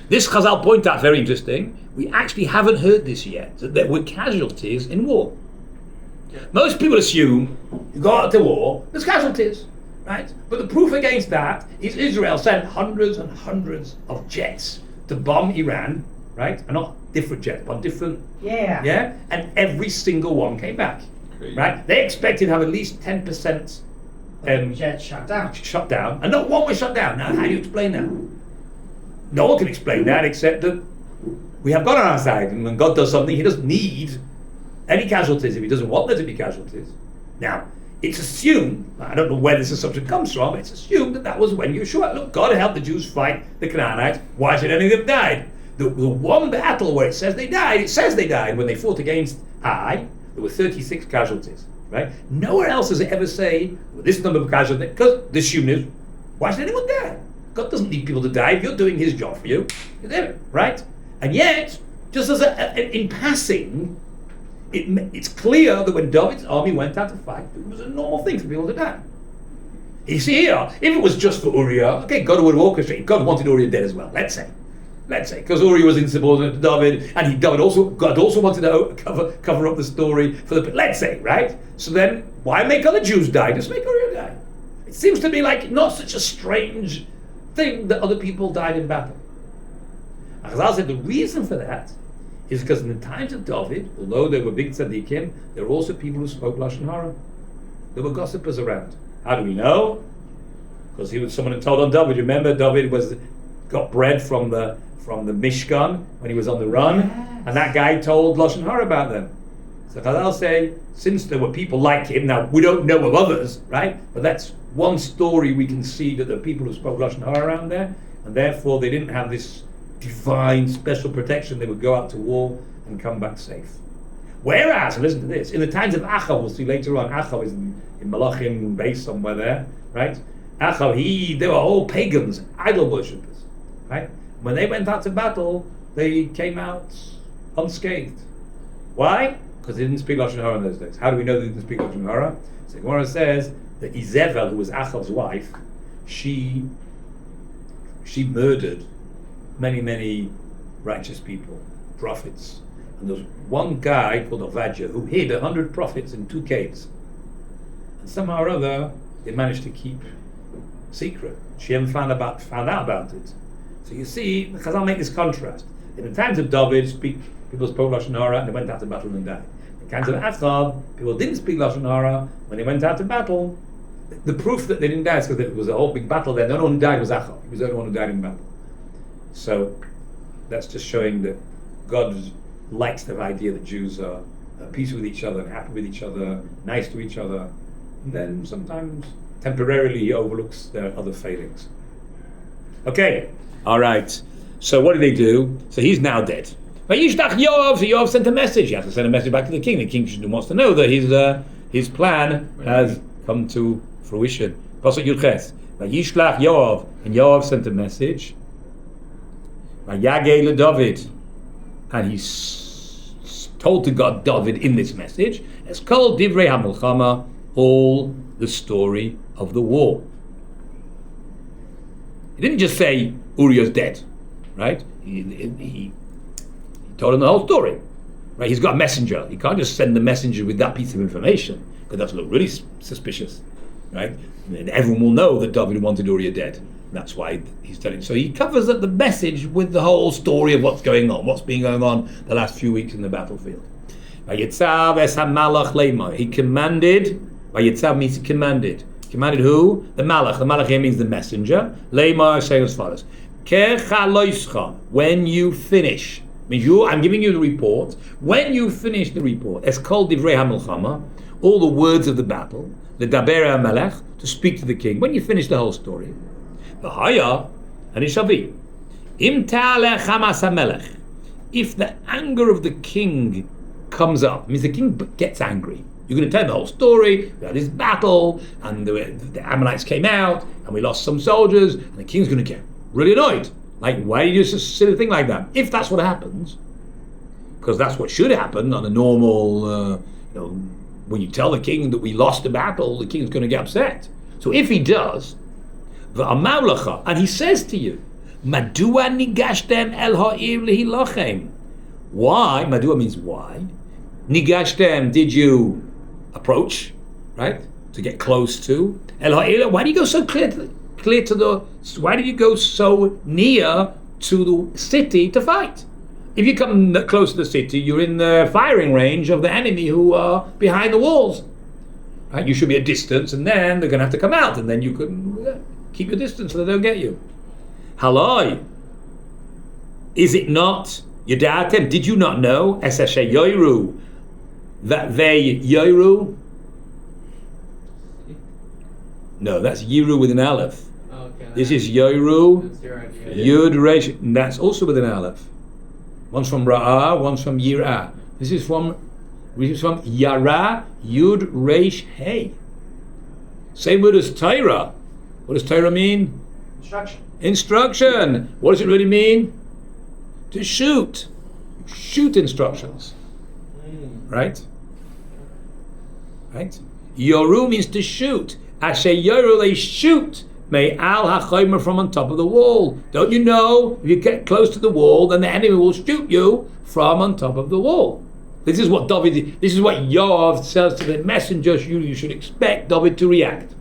This Chazal point out, very interesting, we actually haven't heard this yet, that there were casualties in war. Most people assume you go out to war, there's casualties, right? But the proof against that is Israel sent hundreds and hundreds of jets to bomb Iran, right? And not different jets, but different. Yeah? And every single one came back, right? They expected to have at least 10% jets shut down. And not one was shut down. Now, how do you explain that? No one can explain that except that we have God on our side, and when God does something, he doesn't need any casualties if he doesn't want there to be casualties. Now, it's assumed, I don't know where this assumption comes from, it's assumed that was when Yeshua, look, God helped the Jews fight the Canaanites, why should any of them die? The one battle where it says they died when they fought against Ai, there were 36 casualties, right? Nowhere else does it ever say this number of casualties, because the assumption is, why should anyone die? God doesn't need people to die. If you're doing his job for you, you're there, right? And yet, just as in passing, it's clear that when David's army went out to fight, it was a normal thing for people to die. You see here, if it was just for Uriah, okay, God would have orchestrated. God wanted Uriah dead as well, let's say, because Uriah was insubordinate to David, and God also wanted to cover up the story for the, let's say, right? So then, why make other Jews die? Just make Uriah die. It seems to me like not such a strange thing that other people died in battle. Chazal said the reason for that is because in the times of David, although there were big tzaddikim, there were also people who spoke Lashon Hara. There were gossipers around. How do we know? Because someone had told on David. Remember, David got bread from the Mishkan when he was on the run, and that guy told Lashon Hara about them. So Chazal say, since there were people like him, now we don't know of others, right? But that's one story we can see that there are people who spoke Lashon Hara around there, and therefore they didn't have this divine special protection. They would go out to war and come back safe. Whereas, and listen to this, in the times of Achav, we'll see later on, Achav is in Malachim base somewhere there, right? Achav, they were all pagans, idol worshippers, right? When they went out to battle, they came out unscathed. Why? Because they didn't speak Lashon Hara in those days. How do we know they didn't speak Lashon Hara? So Gemara says that Izebel, who was Achav's wife, she murdered many righteous people, prophets. And there was one guy called Ovadia who hid 100 prophets in 2 caves. And somehow or other, they managed to keep secret. Shem found out about it. So you see, Chazal make this contrast. In the times of David, people spoke Lashon Hara and they went out to battle and died. In the times of Achav, people didn't speak Lashon Hara when they went out to battle. The proof that they didn't die is because it was a whole big battle there. The only one who died was Achav. He was the only one who died in battle. So that's just showing that God likes the idea that Jews are at peace with each other and happy with each other, nice to each other. And then sometimes temporarily he overlooks their other failings. Okay, all right. So what did they do? So he's now dead. So Yoav sent a message. He has to send a message back to the king. The king wants to know that his plan has come to fruition. Pasuk Yudches. Vayishlach Yoav, and Yoav sent a message. Vayagei leDavid, and he told to God David in this message. It's called Divrei HaMelchama, all the story of the war. He didn't just say Uriah's dead, right? He told him the whole story, right? He's got a messenger. He can't just send the messenger with that piece of information, because that's look really suspicious, right? And everyone will know that David wanted Uriah dead. That's why he's telling. So he covers up the message with the whole story of what's going on, what's been going on the last few weeks in the battlefield. Vayitzav es hamalach leima. He commanded. Vayitzav means he commanded. Commanded who? The malach. The malach here means the messenger. Leima saying as follows: Kechaloischa. When you finish, means I'm giving you the report. When you finish the report, it's called Divrei HaMelchama, all the words of the battle. The Daber HaMelech, to speak to the king. When you finish the whole story. V'haya, and it shall be, Im ta'aleh chamas HaMelech, if the anger of the king comes up, means the king gets angry. You're going to tell him the whole story. We had this battle, and the Ammonites came out, and we lost some soldiers, and the king's going to get really annoyed. Like, why do you do a silly thing like that? If that's what happens, because that's what should happen on a normal, when you tell the king that we lost the battle, the king's going to get upset. So if he does, and he says to you, Madua nigashtem el ha'ir lehilachem. Why? Madua means why. Nigashtem, did you approach, right? To get close to. El ha'ir, why do you go so clear to the, why do you go so near to the city to fight? If you come close to the city, you're in the firing range of the enemy who are behind the walls. Right? You should be at distance, and then they're going to have to come out, and then you can keep your distance so they don't get you. Haloi. Is it not? Yadatem, did you not know? Eseshe yoiru, that they yoiru? No, that's yiru with an aleph. Okay, this is yoiru, yud resh. That's also with an aleph. One's from ra'ah, one's from yirah. This is from yara, yud resh hey. Same word as Torah. What does Torah mean? Instruction. What does it really mean? To shoot. Shoot instructions. Right? Right? Yoru means to shoot. Asher yoru, they shoot. May al hachomer, from on top of the wall. Don't you know, if you get close to the wall, then the enemy will shoot you from on top of the wall. This is what David, this is what Yoav says to the messengers. You should expect David to react.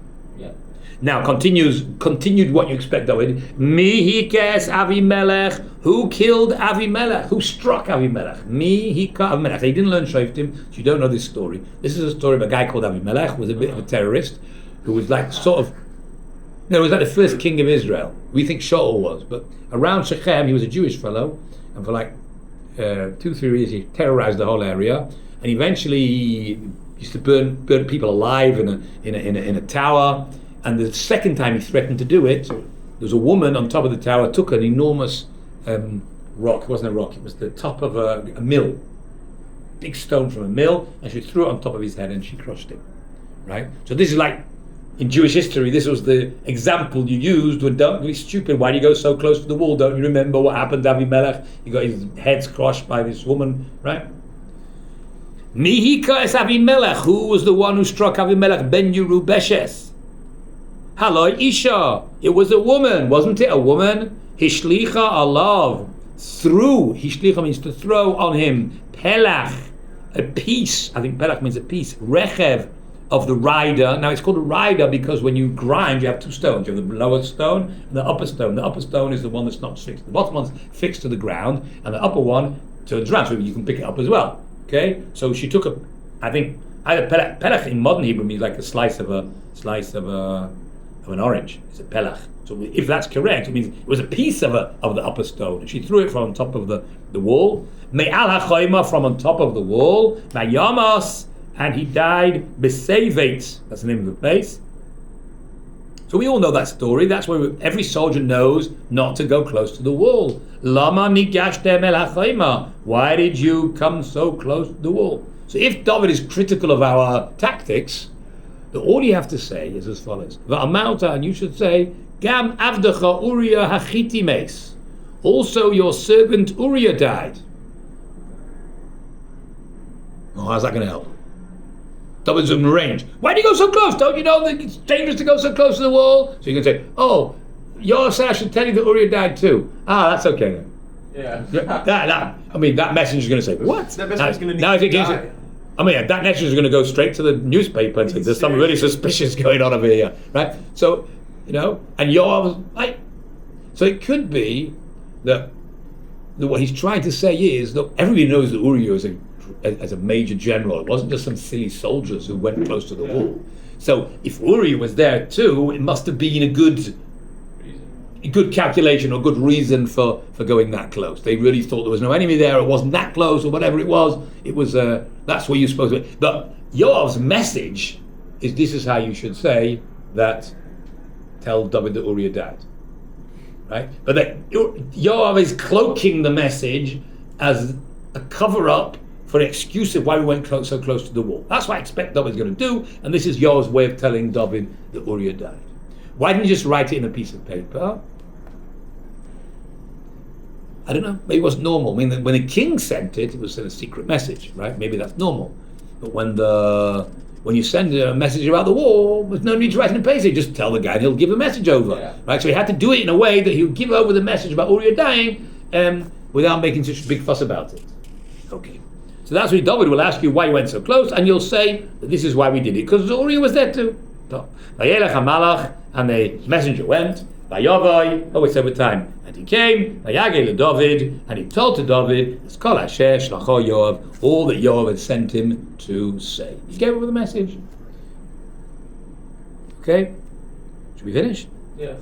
Now continued what you expect, David. Mihikes Avimelech. Who killed Avimelech? Who struck Avimelech? Mihika Avimelech. He didn't learn Shoftim, so you don't know this story. This is a story of a guy called Avimelech, who was a bit of a terrorist, who was like he was like the first king of Israel. We think Shaul was, but around Shechem, he was a Jewish fellow, and for like 2-3 years he terrorized the whole area, and eventually he used to burn people alive in a tower. And the second time he threatened to do it, there was a woman on top of the tower, took an enormous rock. It wasn't a rock, it was the top of a mill. Big stone from a mill, and she threw it on top of his head and she crushed him. Right? So this is like, in Jewish history, this was the example you used when don't be stupid. Why do you go so close to the wall? Don't you remember what happened to Avimelech? He got his head crushed by this woman, right? Mihika es Avimelech. Who was the one who struck Avimelech ben Yerubeshes? Haloi Isha. It was a woman, wasn't it? A woman. Hishlicha alav. Threw. Hishlicha means to throw on him. Pelach. A piece. I think pelach means a piece. Rechev. Of the rider. Now it's called a rider because when you grind, you have two stones. You have the lower stone and the upper stone. The upper stone is the one that's not fixed. The bottom one's fixed to the ground, and the upper one to the ground, so you can pick it up as well. Okay, so she took I think either pelach in modern Hebrew means like a slice of an orange. It's a pelach. So if that's correct, it means it was a piece of the upper stone, and she threw it from on top of the wall. Me'al ha'choima, from on top of the wall. Ma'yamas. And he died Besevet. That's the name of the place. So we all know that story. That's where every soldier knows not to go close to the wall. Lama nigashtem el hachoima. Why did you come so close to the wall? So if David is critical of our tactics, then all you have to say is as follows. Va'amalta, and you should say, Gam avdecha Uriah hachiti meis. Also your servant Uriah died. Oh, how's that going to help? David's in range. Why do you go so close? Don't you know that it's dangerous to go so close to the wall? So you can say, oh, Yoav said I should tell you that Uriah died too. Ah, that's okay then. Yeah. That message is going to say, what? That message is going to die. That message is going to go straight to the newspaper and say, there's something really suspicious going on over here, right? So, and Yoav was like, so it could be that what he's trying to say is, look, everybody knows that Uriah is as a major general. It wasn't just some silly soldiers who went close to the wall. So if Uriah was there too, it must have been a good calculation or good reason for going that close. They really thought there was no enemy there, it wasn't that close, or whatever it was. It was that's where you're supposed to be. But Yoav's message is, this is how you should say that, tell David that Uriah died. Right? But Yoav is cloaking the message as a cover-up for an excuse of why we went so close to the wall. That's what I expect David's going to do, and this is Yoav's way of telling David that Uriah died. Why didn't you just write it in a piece of paper? I don't know. Maybe it wasn't normal. I mean, when the king sent it, it was a secret message, right? Maybe that's normal. But when you send a message about the war, there's no need to write it in a paper. Just tell the guy and he'll give a message over, right? So he had to do it in a way that he would give over the message about Uriah dying without making such a big fuss about it. Okay. So that's why David will ask you why you went so close, and you'll say that this is why we did it, because Uriah was there too. Vayelech HaMalach, and the messenger went. Vayavai, always over time, and he came. Vayagei leDavid, and he told to David, "It's kol asher shlacho Yoav," all that Yoav had sent him to say. He gave over the message. Okay, should we finish? Yes.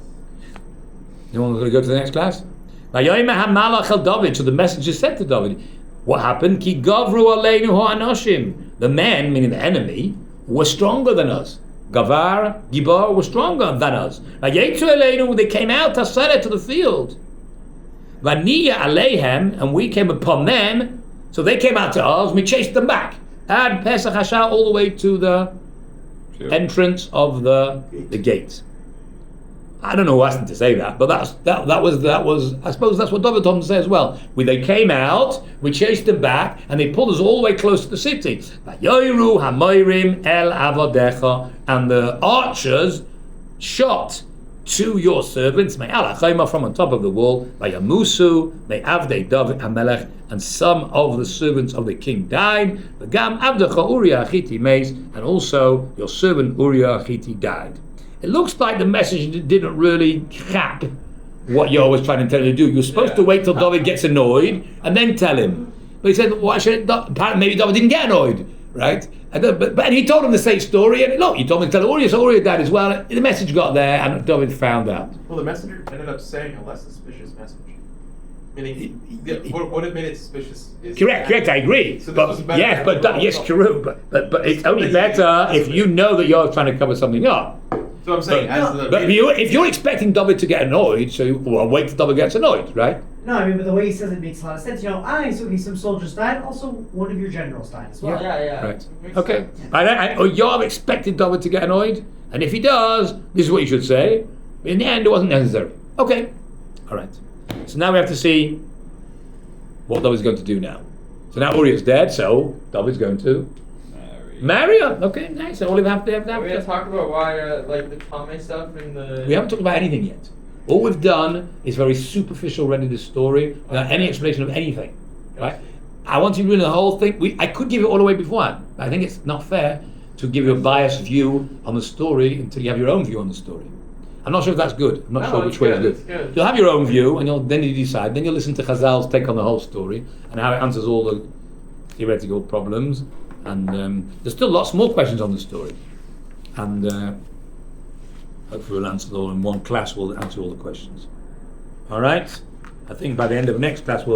Anyone going to go to the next class? Vayomer HaMalach el David. So the messenger said to David, what happened? Ki gavru aleinu ha'anoshim. The men, meaning the enemy, were stronger than us. Gavar, Gibar were stronger than us. Vayetzu aleinu, they came out taseret to the field. Vaniya aleihem, and we came upon them. So they came out to us, and we chased them back. Ad Pesach Hashar, all the way to the entrance of the gate. I don't know who asked him to say that, but that was. I suppose that's what David told him to say as well. They came out, we chased them back, and they pulled us all the way close to the city. Vayoru hamoirim el avodecha, and the archers shot to your servants, from on top of the wall, Vayamusu, Avdei David HaMelech, and some of the servants of the king died. V'gam avdecha Uriah Hachiti meis, and also your servant Uriah Hachiti died. It looks like the message didn't really cap what Yoav was trying to tell him to do. You're supposed to wait till David gets annoyed and then tell him. But he said, apparently maybe David didn't get annoyed, right? And he told him the same story, and look, he told him to tell Uriah, so Uriah died as well. The message got there, and David found out. Well, the messenger ended up saying a less suspicious message. Meaning, what it made it suspicious is... Correct, I agree. So but true. But it's only better if you know that you're trying to cover something up. So I'm saying, if you're expecting David to get annoyed, wait till David gets annoyed, right? No, but the way he says it makes a lot of sense. So some soldiers died. Also, one of your generals died as well. Yeah. Right. Okay. Yoav expected David to get annoyed, and if he does, this is what you should say. In the end, it wasn't necessary. Okay. All right. So now we have to see what David's going to do now. So now Uriah's dead, so David's going to marry her. Okay, nice. So all we have to have that. We're gonna talk about why, like the Tomei stuff and the. We haven't talked about anything yet. All we've done is very superficial read this story without any explanation of anything. Right? I want you to read the whole thing. I could give it all away beforehand, but I think it's not fair to give you a biased view on the story until you have your own view on the story. I'm not sure if that's good. I'm not sure which way is good. You'll have your own view, and then you decide. Then you'll listen to Chazal's take on the whole story and how it answers all the theoretical problems. And there's still lots more questions on the story. And hopefully we'll answer them all in one class. We'll answer all the questions. All right? I think by the end of next class we'll